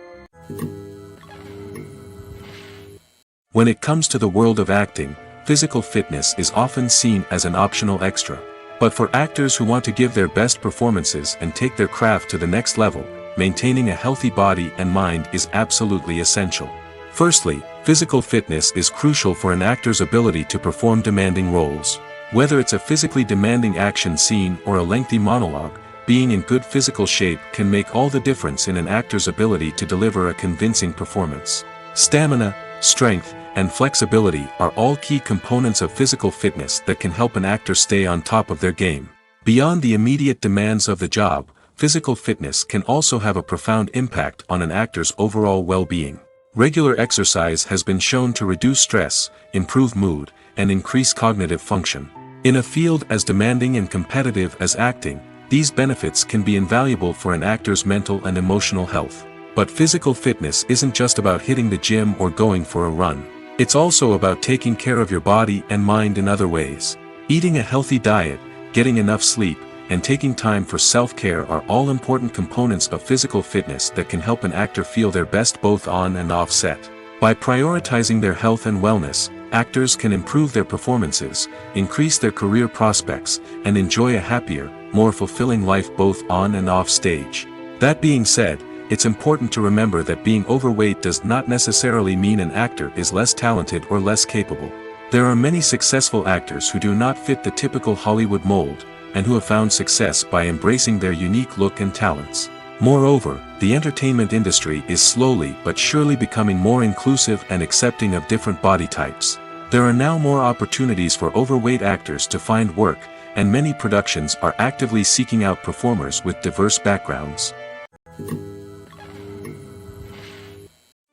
When it comes to the world of acting, physical fitness is often seen as an optional extra. But for actors who want to give their best performances and take their craft to the next level, maintaining a healthy body and mind is absolutely essential. Firstly, physical fitness is crucial for an actor's ability to perform demanding roles. Whether it's a physically demanding action scene or a lengthy monologue, being in good physical shape can make all the difference in an actor's ability to deliver a convincing performance. Stamina, strength, and flexibility are all key components of physical fitness that can help an actor stay on top of their game. Beyond the immediate demands of the job, physical fitness can also have a profound impact on an actor's overall well-being. Regular exercise has been shown to reduce stress, improve mood, and increase cognitive function. In a field as demanding and competitive as acting, these benefits can be invaluable for an actor's mental and emotional health. But physical fitness isn't just about hitting the gym or going for a run. It's also about taking care of your body and mind in other ways. Eating a healthy diet, getting enough sleep, and taking time for self-care are all important components of physical fitness that can help an actor feel their best both on and off set. By prioritizing their health and wellness, actors can improve their performances, increase their career prospects, and enjoy a happier, more fulfilling life both on and off stage. That being said, it's important to remember that being overweight does not necessarily mean an actor is less talented or less capable. There are many successful actors who do not fit the typical Hollywood mold, and who have found success by embracing their unique look and talents. Moreover, the entertainment industry is slowly but surely becoming more inclusive and accepting of different body types. There are now more opportunities for overweight actors to find work, and many productions are actively seeking out performers with diverse backgrounds.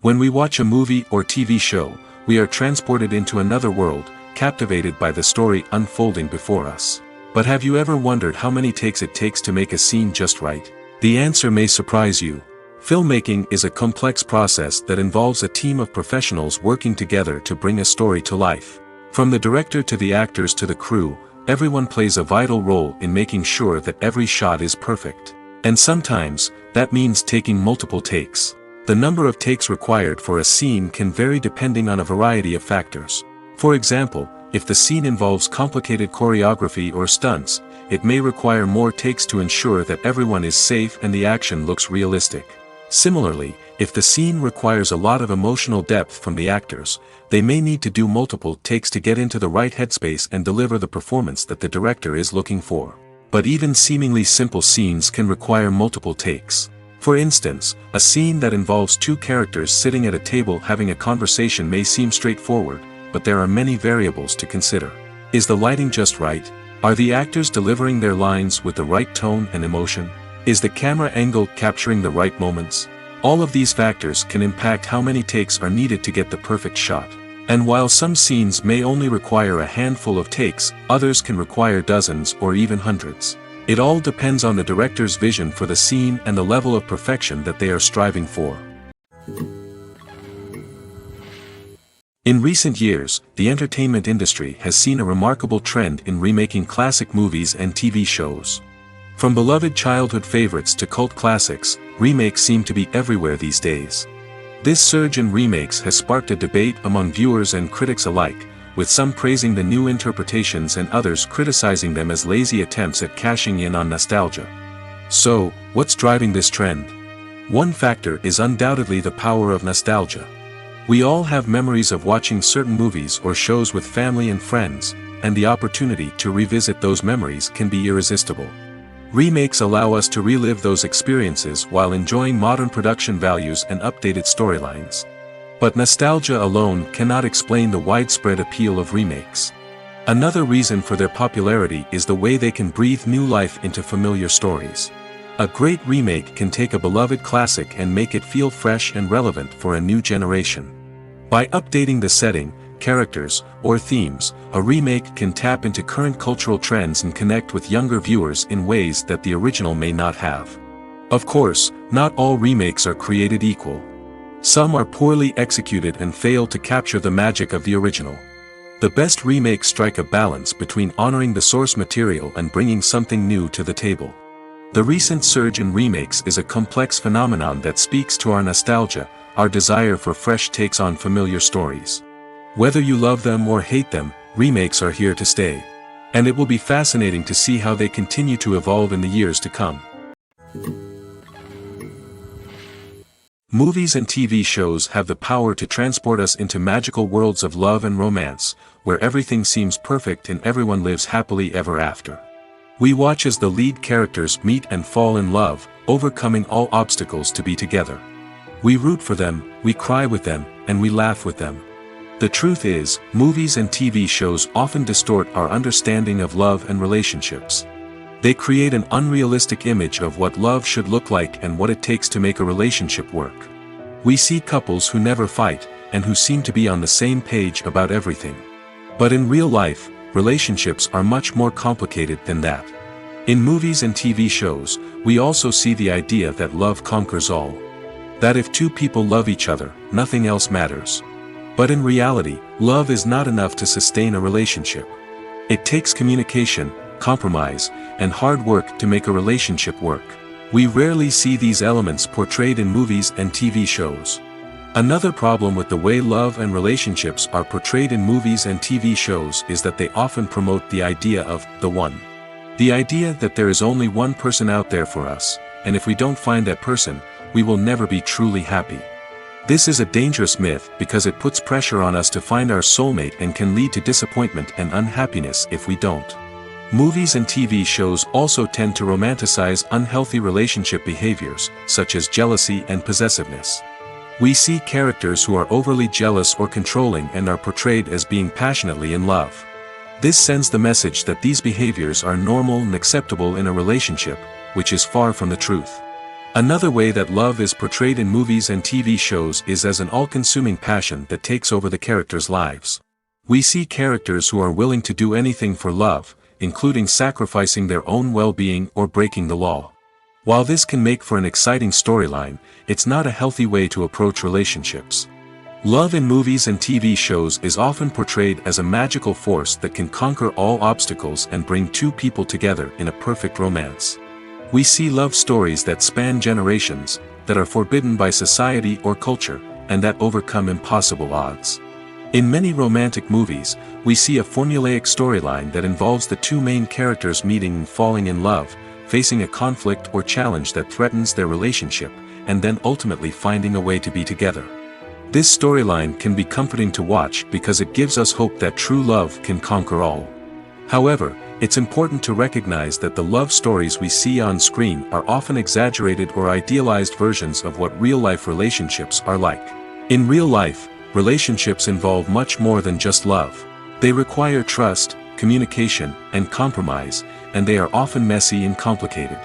When we watch a movie or TV show, we are transported into another world, captivated by the story unfolding before us. But have you ever wondered how many takes it takes to make a scene just right? The answer may surprise you. Filmmaking is a complex process that involves a team of professionals working together to bring a story to life. From the director to the actors to the crew, everyone plays a vital role in making sure that every shot is perfect. And sometimes, that means taking multiple takes. The number of takes required for a scene can vary depending on a variety of factors. For example, if the scene involves complicated choreography or stunts, it may require more takes to ensure that everyone is safe and the action looks realistic. Similarly, if the scene requires a lot of emotional depth from the actors, they may need to do multiple takes to get into the right headspace and deliver the performance that the director is looking for. But even seemingly simple scenes can require multiple takes. For instance, a scene that involves two characters sitting at a table having a conversation may seem straightforward, but there are many variables to consider. Is the lighting just right? Are the actors delivering their lines with the right tone and emotion? Is the camera angle capturing the right moments? All of these factors can impact how many takes are needed to get the perfect shot. And while some scenes may only require a handful of takes, others can require dozens or even hundreds. It all depends on the director's vision for the scene and the level of perfection that they are striving for. In recent years, the entertainment industry has seen a remarkable trend in remaking classic movies and TV shows. From beloved childhood favorites to cult classics, remakes seem to be everywhere these days. This surge in remakes has sparked a debate among viewers and critics alike, with some praising the new interpretations and others criticizing them as lazy attempts at cashing in on nostalgia. So, what's driving this trend? One factor is undoubtedly the power of nostalgia. We all have memories of watching certain movies or shows with family and friends, and the opportunity to revisit those memories can be irresistible. Remakes allow us to relive those experiences while enjoying modern production values and updated storylines. But nostalgia alone cannot explain the widespread appeal of remakes. Another reason for their popularity is the way they can breathe new life into familiar stories. A great remake can take a beloved classic and make it feel fresh and relevant for a new generation. By updating the setting, characters, or themes, a remake can tap into current cultural trends and connect with younger viewers in ways that the original may not have. Of course, not all remakes are created equal. Some are poorly executed and fail to capture the magic of the original. The best remakes strike a balance between honoring the source material and bringing something new to the table. The recent surge in remakes is a complex phenomenon that speaks to our nostalgia, our desire for fresh takes on familiar stories. Whether you love them or hate them, remakes are here to stay. And it will be fascinating to see how they continue to evolve in the years to come. Movies and TV shows have the power to transport us into magical worlds of love and romance, where everything seems perfect and everyone lives happily ever after. We watch as the lead characters meet and fall in love, overcoming all obstacles to be together. We root for them, we cry with them, and we laugh with them. The truth is, movies and TV shows often distort our understanding of love and relationships. They create an unrealistic image of what love should look like and what it takes to make a relationship work. We see couples who never fight, and who seem to be on the same page about everything. But in real life, relationships are much more complicated than that. In movies and TV shows, we also see the idea that love conquers all. That if two people love each other, nothing else matters. But in reality, love is not enough to sustain a relationship. It takes communication, compromise, and hard work to make a relationship work. We rarely see these elements portrayed in movies and TV shows. Another problem with the way love and relationships are portrayed in movies and TV shows is that they often promote the idea of the one. The idea that there is only one person out there for us, and if we don't find that person, we will never be truly happy. This is a dangerous myth because it puts pressure on us to find our soulmate and can lead to disappointment and unhappiness if we don't. Movies and TV shows also tend to romanticize unhealthy relationship behaviors, such as jealousy and possessiveness. We see characters who are overly jealous or controlling and are portrayed as being passionately in love. This sends the message that these behaviors are normal and acceptable in a relationship, which is far from the truth. Another way that love is portrayed in movies and TV shows is as an all-consuming passion that takes over the characters' lives. We see characters who are willing to do anything for love, including sacrificing their own well-being or breaking the law. While this can make for an exciting storyline, it's not a healthy way to approach relationships. Love in movies and TV shows is often portrayed as a magical force that can conquer all obstacles and bring two people together in a perfect romance. We see love stories that span generations, that are forbidden by society or culture, and that overcome impossible odds. In many romantic movies, we see a formulaic storyline that involves the two main characters meeting and falling in love, facing a conflict or challenge that threatens their relationship, and then ultimately finding a way to be together. This storyline can be comforting to watch because it gives us hope that true love can conquer all. However, it's important to recognize that the love stories we see on screen are often exaggerated or idealized versions of what real-life relationships are like. In real life, relationships involve much more than just love. They require trust, communication, and compromise, and they are often messy and complicated.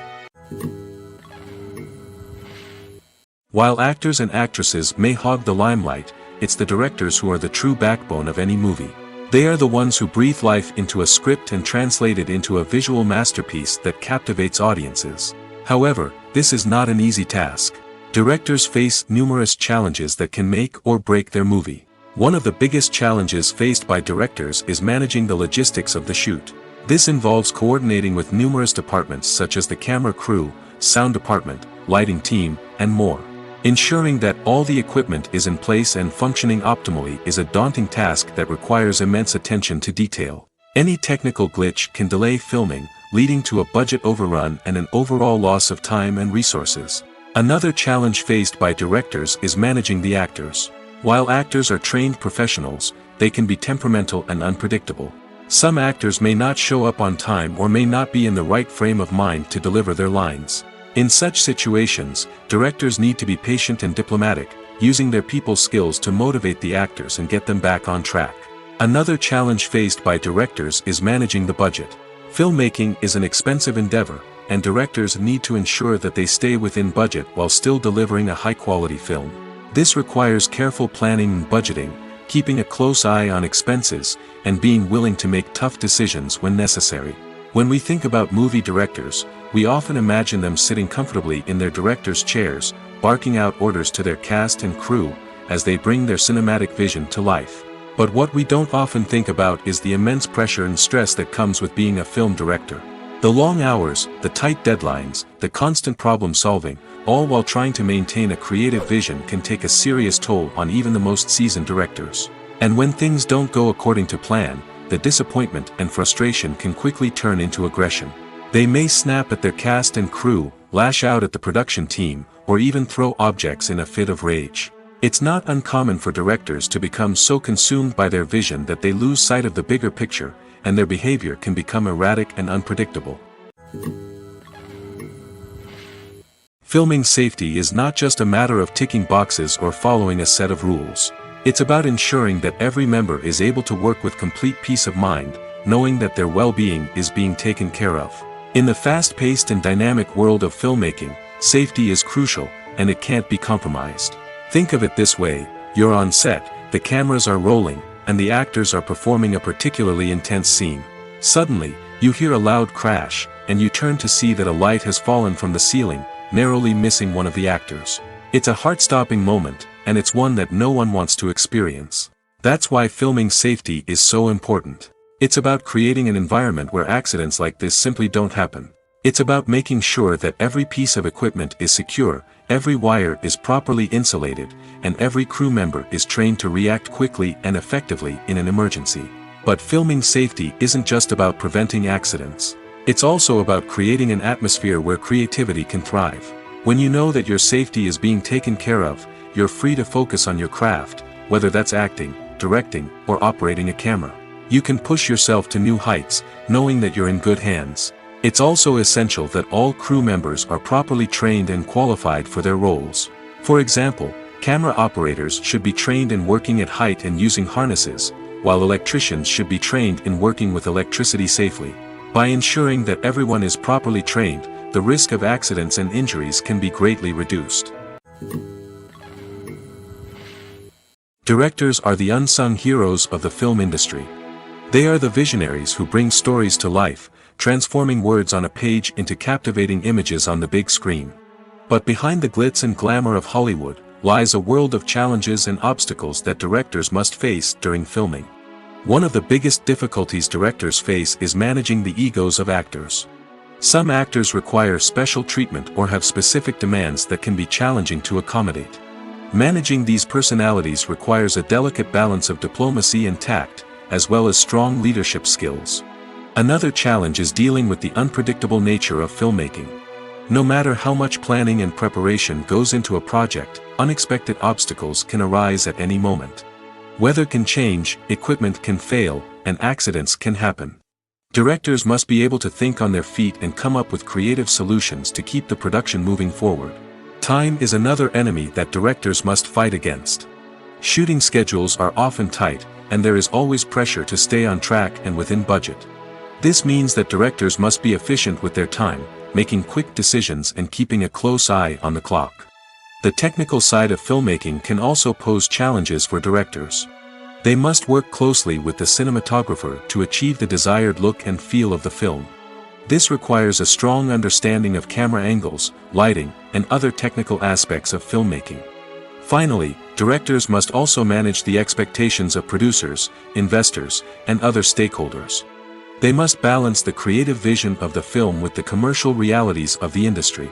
While actors and actresses may hog the limelight, it's the directors who are the true backbone of any movie. They are the ones who breathe life into a script and translate it into a visual masterpiece that captivates audiences. However, this is not an easy task. Directors face numerous challenges that can make or break their movie. One of the biggest challenges faced by directors is managing the logistics of the shoot. This involves coordinating with numerous departments such as the camera crew, sound department, lighting team, and more. Ensuring that all the equipment is in place and functioning optimally is a daunting task that requires immense attention to detail. Any technical glitch can delay filming, leading to a budget overrun and an overall loss of time and resources. Another challenge faced by directors is managing the actors. While actors are trained professionals, they can be temperamental and unpredictable. Some actors may not show up on time or may not be in the right frame of mind to deliver their lines. In such situations, directors need to be patient and diplomatic, using their people skills to motivate the actors and get them back on track. Another challenge faced by directors is managing the budget. Filmmaking is an expensive endeavor, and directors need to ensure that they stay within budget while still delivering a high-quality film. This requires careful planning and budgeting, keeping a close eye on expenses, and being willing to make tough decisions when necessary. When we think about movie directors, we often imagine them sitting comfortably in their director's chairs, barking out orders to their cast and crew, as they bring their cinematic vision to life. But what we don't often think about is the immense pressure and stress that comes with being a film director. The long hours, the tight deadlines, the constant problem solving, all while trying to maintain a creative vision can take a serious toll on even the most seasoned directors. And when things don't go according to plan, the disappointment and frustration can quickly turn into aggression. They may snap at their cast and crew, lash out at the production team, or even throw objects in a fit of rage. It's not uncommon for directors to become so consumed by their vision that they lose sight of the bigger picture, and their behavior can become erratic and unpredictable. Filming safety is not just a matter of ticking boxes or following a set of rules. It's about ensuring that every member is able to work with complete peace of mind, knowing that their well-being is being taken care of. In the fast-paced and dynamic world of filmmaking, safety is crucial, and it can't be compromised. Think of it this way: you're on set, the cameras are rolling, and the actors are performing a particularly intense scene. Suddenly, you hear a loud crash, and you turn to see that a light has fallen from the ceiling, narrowly missing one of the actors. It's a heart-stopping moment, and it's one that no one wants to experience. That's why filming safety is so important. It's about creating an environment where accidents like this simply don't happen. It's about making sure that every piece of equipment is secure, every wire is properly insulated, and every crew member is trained to react quickly and effectively in an emergency. But filming safety isn't just about preventing accidents. It's also about creating an atmosphere where creativity can thrive. When you know that your safety is being taken care of, you're free to focus on your craft, whether that's acting, directing, or operating a camera. You can push yourself to new heights, knowing that you're in good hands. It's also essential that all crew members are properly trained and qualified for their roles. For example, camera operators should be trained in working at height and using harnesses, while electricians should be trained in working with electricity safely. By ensuring that everyone is properly trained, the risk of accidents and injuries can be greatly reduced. Directors are the unsung heroes of the film industry. They are the visionaries who bring stories to life, transforming words on a page into captivating images on the big screen. But behind the glitz and glamour of Hollywood, lies a world of challenges and obstacles that directors must face during filming. One of the biggest difficulties directors face is managing the egos of actors. Some actors require special treatment or have specific demands that can be challenging to accommodate. Managing these personalities requires a delicate balance of diplomacy and tact, as well as strong leadership skills. Another challenge is dealing with the unpredictable nature of filmmaking. No matter how much planning and preparation goes into a project, unexpected obstacles can arise at any moment. Weather can change, equipment can fail, and accidents can happen. Directors must be able to think on their feet and come up with creative solutions to keep the production moving forward. Time is another enemy that directors must fight against. Shooting schedules are often tight, and there is always pressure to stay on track and within budget. This means that directors must be efficient with their time, making quick decisions and keeping a close eye on the clock. The technical side of filmmaking can also pose challenges for directors. They must work closely with the cinematographer to achieve the desired look and feel of the film. This requires a strong understanding of camera angles, lighting, and other technical aspects of filmmaking. Finally, directors must also manage the expectations of producers, investors, and other stakeholders. They must balance the creative vision of the film with the commercial realities of the industry.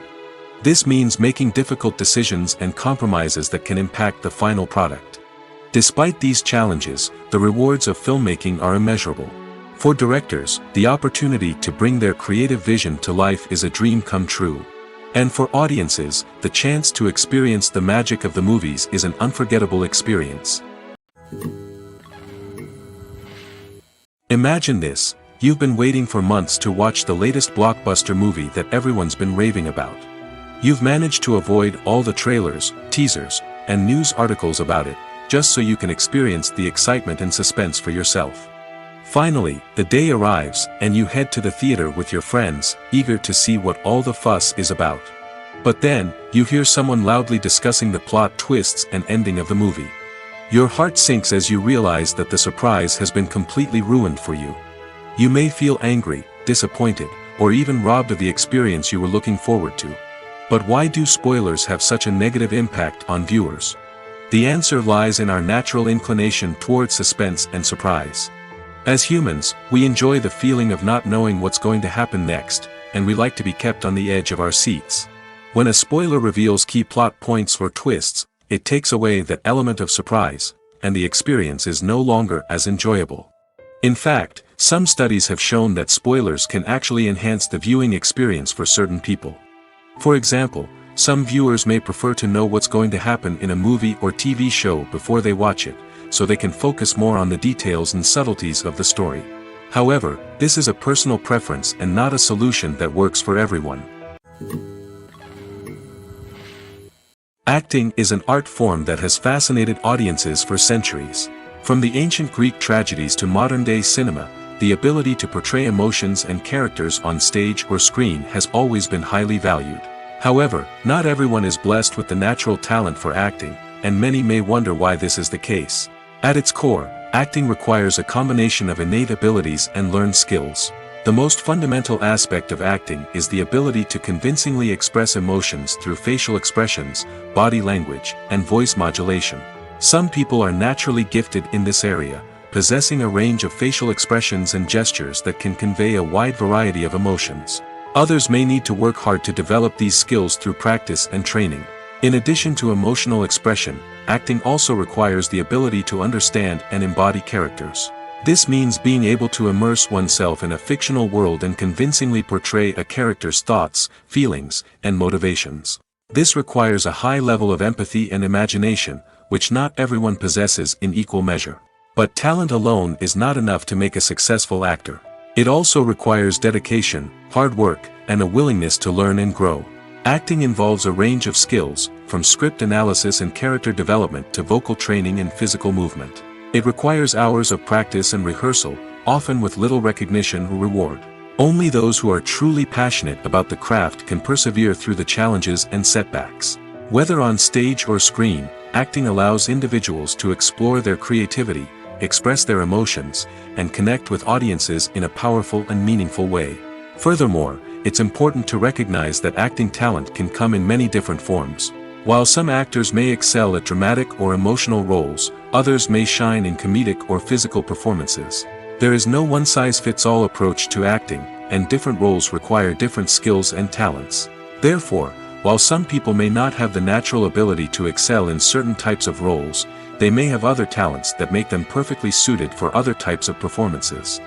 This means making difficult decisions and compromises that can impact the final product. Despite these challenges, the rewards of filmmaking are immeasurable. For directors, the opportunity to bring their creative vision to life is a dream come true. And for audiences, the chance to experience the magic of the movies is an unforgettable experience. Imagine this: you've been waiting for months to watch the latest blockbuster movie that everyone's been raving about. You've managed to avoid all the trailers, teasers, and news articles about it, just so you can experience the excitement and suspense for yourself. Finally, the day arrives, and you head to the theater with your friends, eager to see what all the fuss is about. But then, you hear someone loudly discussing the plot twists and ending of the movie. Your heart sinks as you realize that the surprise has been completely ruined for you. You may feel angry, disappointed, or even robbed of the experience you were looking forward to. But why do spoilers have such a negative impact on viewers? The answer lies in our natural inclination toward suspense and surprise. As humans, we enjoy the feeling of not knowing what's going to happen next, and we like to be kept on the edge of our seats. When a spoiler reveals key plot points or twists, it takes away that element of surprise, and the experience is no longer as enjoyable. In fact, some studies have shown that spoilers can actually enhance the viewing experience for certain people. For example, some viewers may prefer to know what's going to happen in a movie or TV show before they watch it, so they can focus more on the details and subtleties of the story. However, this is a personal preference and not a solution that works for everyone. Acting is an art form that has fascinated audiences for centuries. From the ancient Greek tragedies to modern-day cinema, the ability to portray emotions and characters on stage or screen has always been highly valued. However, not everyone is blessed with the natural talent for acting, and many may wonder why this is the case. At its core, acting requires a combination of innate abilities and learned skills. The most fundamental aspect of acting is the ability to convincingly express emotions through facial expressions, body language, and voice modulation. Some people are naturally gifted in this area, possessing a range of facial expressions and gestures that can convey a wide variety of emotions. Others may need to work hard to develop these skills through practice and training. In addition to emotional expression, acting also requires the ability to understand and embody characters. This means being able to immerse oneself in a fictional world and convincingly portray a character's thoughts, feelings, and motivations. This requires a high level of empathy and imagination, which not everyone possesses in equal measure. But talent alone is not enough to make a successful actor. It also requires dedication, hard work, and a willingness to learn and grow. Acting involves a range of skills, from script analysis and character development to vocal training and physical movement. It requires hours of practice and rehearsal, often with little recognition or reward. Only those who are truly passionate about the craft can persevere through the challenges and setbacks. Whether on stage or screen, acting allows individuals to explore their creativity, express their emotions, and connect with audiences in a powerful and meaningful way. Furthermore, it's important to recognize that acting talent can come in many different forms. While some actors may excel at dramatic or emotional roles, others may shine in comedic or physical performances. There is no one-size-fits-all approach to acting, and different roles require different skills and talents. Therefore, while some people may not have the natural ability to excel in certain types of roles, they may have other talents that make them perfectly suited for other types of performances.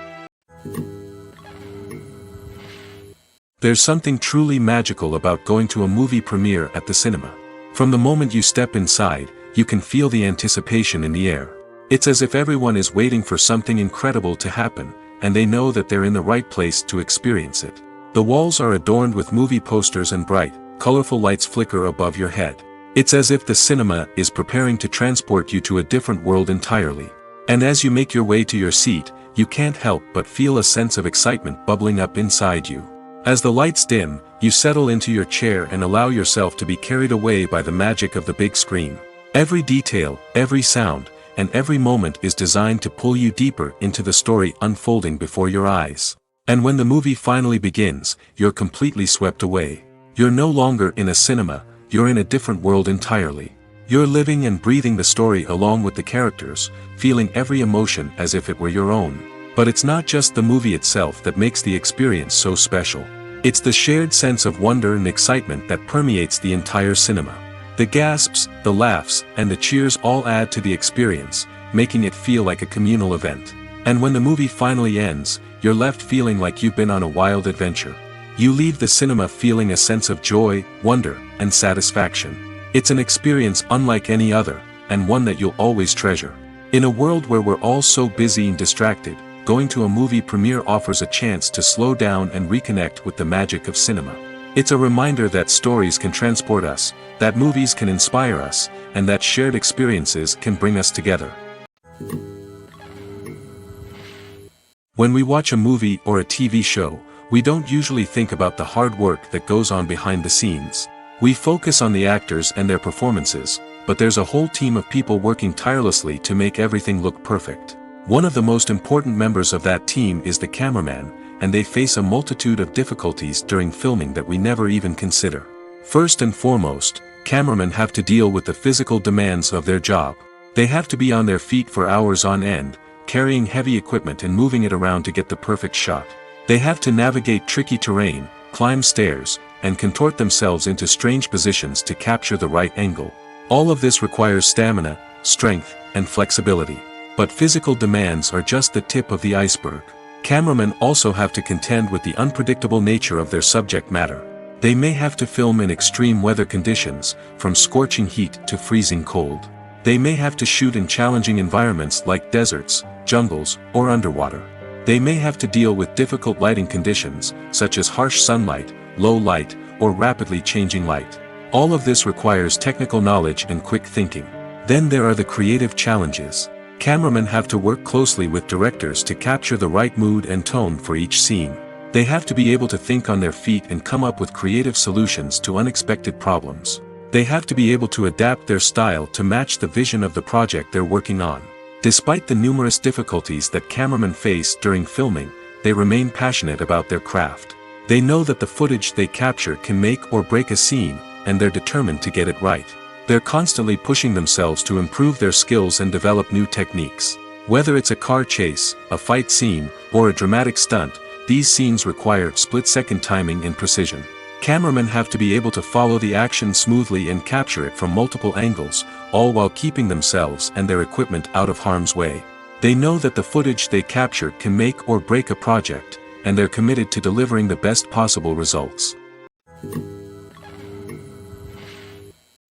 There's something truly magical about going to a movie premiere at the cinema. From the moment you step inside, you can feel the anticipation in the air. It's as if everyone is waiting for something incredible to happen, and they know that they're in the right place to experience it. The walls are adorned with movie posters and bright, colorful lights flicker above your head. It's as if the cinema is preparing to transport you to a different world entirely. And as you make your way to your seat, you can't help but feel a sense of excitement bubbling up inside you. As the lights dim, you settle into your chair and allow yourself to be carried away by the magic of the big screen. Every detail, every sound, and every moment is designed to pull you deeper into the story unfolding before your eyes. And when the movie finally begins, you're completely swept away. You're no longer in a cinema, you're in a different world entirely. You're living and breathing the story along with the characters, feeling every emotion as if it were your own. But it's not just the movie itself that makes the experience so special. It's the shared sense of wonder and excitement that permeates the entire cinema. The gasps, the laughs, and the cheers all add to the experience, making it feel like a communal event. And when the movie finally ends, you're left feeling like you've been on a wild adventure. You leave the cinema feeling a sense of joy, wonder, and satisfaction. It's an experience unlike any other, and one that you'll always treasure. In a world where we're all so busy and distracted, going to a movie premiere offers a chance to slow down and reconnect with the magic of cinema. It's a reminder that stories can transport us, that movies can inspire us, and that shared experiences can bring us together. When we watch a movie or a TV show, we don't usually think about the hard work that goes on behind the scenes. We focus on the actors and their performances, but there's a whole team of people working tirelessly to make everything look perfect. One of the most important members of that team is the cameraman, and they face a multitude of difficulties during filming that we never even consider. First and foremost, cameramen have to deal with the physical demands of their job. They have to be on their feet for hours on end, carrying heavy equipment and moving it around to get the perfect shot. They have to navigate tricky terrain, climb stairs, and contort themselves into strange positions to capture the right angle. All of this requires stamina, strength, and flexibility. But physical demands are just the tip of the iceberg. Cameramen also have to contend with the unpredictable nature of their subject matter. They may have to film in extreme weather conditions, from scorching heat to freezing cold. They may have to shoot in challenging environments like deserts, jungles, or underwater. They may have to deal with difficult lighting conditions, such as harsh sunlight, low light, or rapidly changing light. All of this requires technical knowledge and quick thinking. Then there are the creative challenges. Cameramen have to work closely with directors to capture the right mood and tone for each scene. They have to be able to think on their feet and come up with creative solutions to unexpected problems. They have to be able to adapt their style to match the vision of the project they're working on. Despite the numerous difficulties that cameramen face during filming, they remain passionate about their craft. They know that the footage they capture can make or break a scene, and they're determined to get it right. They're constantly pushing themselves to improve their skills and develop new techniques. Whether it's a car chase, a fight scene, or a dramatic stunt, these scenes require split-second timing and precision. Cameramen have to be able to follow the action smoothly and capture it from multiple angles, all while keeping themselves and their equipment out of harm's way. They know that the footage they capture can make or break a project, and they're committed to delivering the best possible results.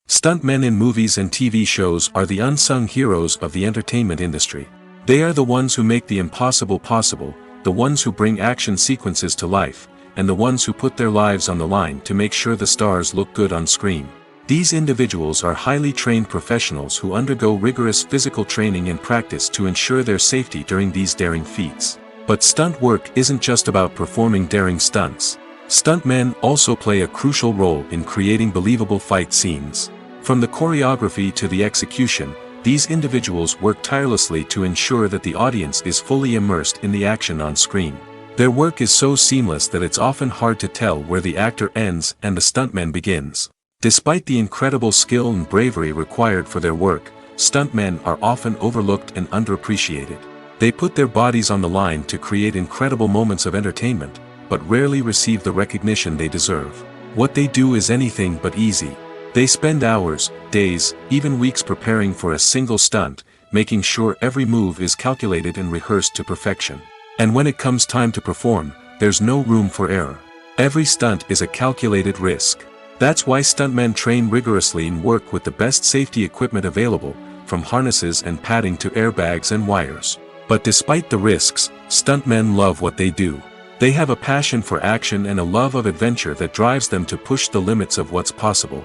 Stuntmen in movies and TV shows are the unsung heroes of the entertainment industry. They are the ones who make the impossible possible, the ones who bring action sequences to life, and the ones who put their lives on the line to make sure the stars look good on screen. These individuals are highly trained professionals who undergo rigorous physical training and practice to ensure their safety during these daring feats. But stunt work isn't just about performing daring stunts. Stuntmen also play a crucial role in creating believable fight scenes. From the choreography to the execution, these individuals work tirelessly to ensure that the audience is fully immersed in the action on screen. Their work is so seamless that it's often hard to tell where the actor ends and the stuntman begins. Despite the incredible skill and bravery required for their work, stuntmen are often overlooked and underappreciated. They put their bodies on the line to create incredible moments of entertainment, but rarely receive the recognition they deserve. What they do is anything but easy. They spend hours, days, even weeks preparing for a single stunt, making sure every move is calculated and rehearsed to perfection. And when it comes time to perform, there's no room for error. Every stunt is a calculated risk. That's why stuntmen train rigorously and work with the best safety equipment available, from harnesses and padding to airbags and wires. But despite the risks, stuntmen love what they do. They have a passion for action and a love of adventure that drives them to push the limits of what's possible.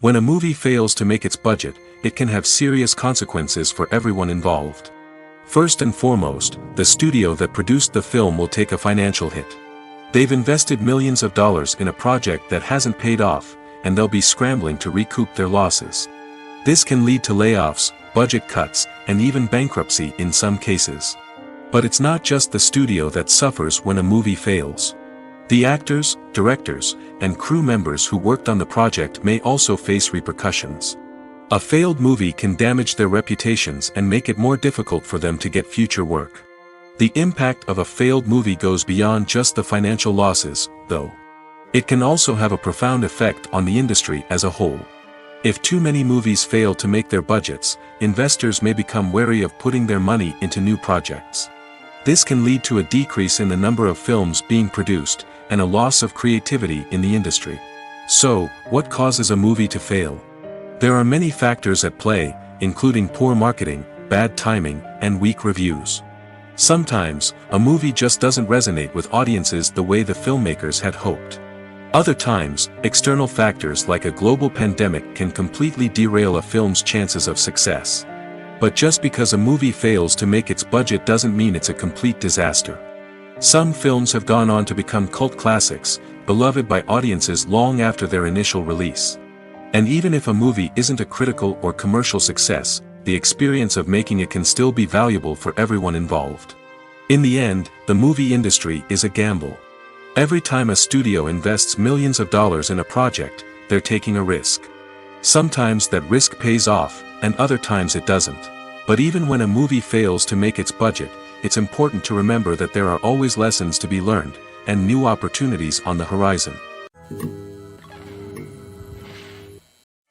When a movie fails to make its budget, it can have serious consequences for everyone involved. First and foremost, the studio that produced the film will take a financial hit. They've invested millions of dollars in a project that hasn't paid off, and they'll be scrambling to recoup their losses. This can lead to layoffs, budget cuts, and even bankruptcy in some cases. But it's not just the studio that suffers when a movie fails. The actors, directors, and crew members who worked on the project may also face repercussions. A failed movie can damage their reputations and make it more difficult for them to get future work. The impact of a failed movie goes beyond just the financial losses, though. It can also have a profound effect on the industry as a whole. If too many movies fail to make their budgets, investors may become wary of putting their money into new projects. This can lead to a decrease in the number of films being produced, and a loss of creativity in the industry. So, what causes a movie to fail? There are many factors at play, including poor marketing, bad timing, and weak reviews. Sometimes, a movie just doesn't resonate with audiences the way the filmmakers had hoped. Other times, external factors like a global pandemic can completely derail a film's chances of success. But just because a movie fails to make its budget doesn't mean it's a complete disaster. Some films have gone on to become cult classics, beloved by audiences long after their initial release. And even if a movie isn't a critical or commercial success, the experience of making it can still be valuable for everyone involved. In the end, the movie industry is a gamble. Every time a studio invests millions of dollars in a project, they're taking a risk. Sometimes that risk pays off, and other times it doesn't. But even when a movie fails to make its budget, it's important to remember that there are always lessons to be learned, and new opportunities on the horizon.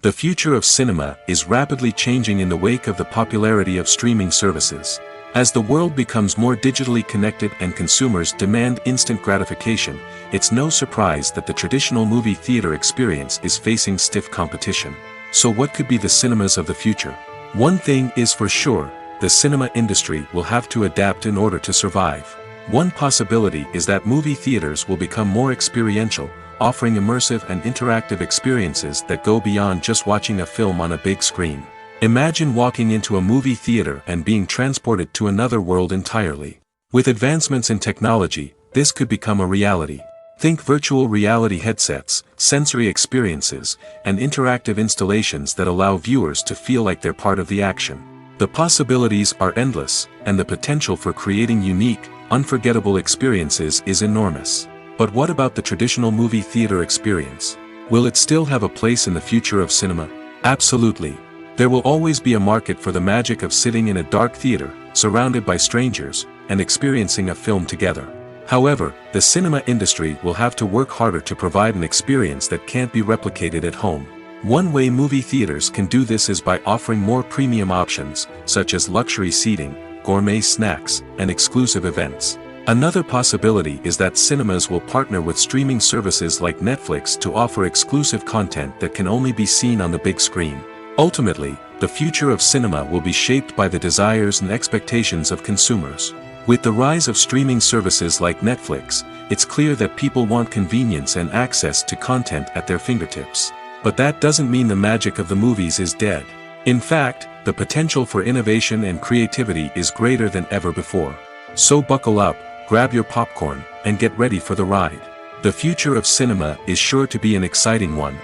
The future of cinema is rapidly changing in the wake of the popularity of streaming services. As the world becomes more digitally connected and consumers demand instant gratification, it's no surprise that the traditional movie theater experience is facing stiff competition. So what could be the cinemas of the future? One thing is for sure, the cinema industry will have to adapt in order to survive. One possibility is that movie theaters will become more experiential, offering immersive and interactive experiences that go beyond just watching a film on a big screen. Imagine walking into a movie theater and being transported to another world entirely. With advancements in technology, this could become a reality. Think virtual reality headsets, sensory experiences, and interactive installations that allow viewers to feel like they're part of the action. The possibilities are endless, and the potential for creating unique, unforgettable experiences is enormous. But what about the traditional movie theater experience? Will it still have a place in the future of cinema? Absolutely. There will always be a market for the magic of sitting in a dark theater, surrounded by strangers, and experiencing a film together. However, the cinema industry will have to work harder to provide an experience that can't be replicated at home. One way movie theaters can do this is by offering more premium options, such as luxury seating, gourmet snacks, and exclusive events. Another possibility is that cinemas will partner with streaming services like Netflix to offer exclusive content that can only be seen on the big screen. Ultimately, the future of cinema will be shaped by the desires and expectations of consumers. With the rise of streaming services like Netflix, it's clear that people want convenience and access to content at their fingertips. But that doesn't mean the magic of the movies is dead. In fact, the potential for innovation and creativity is greater than ever before. So buckle up, grab your popcorn, and get ready for the ride. The future of cinema is sure to be an exciting one.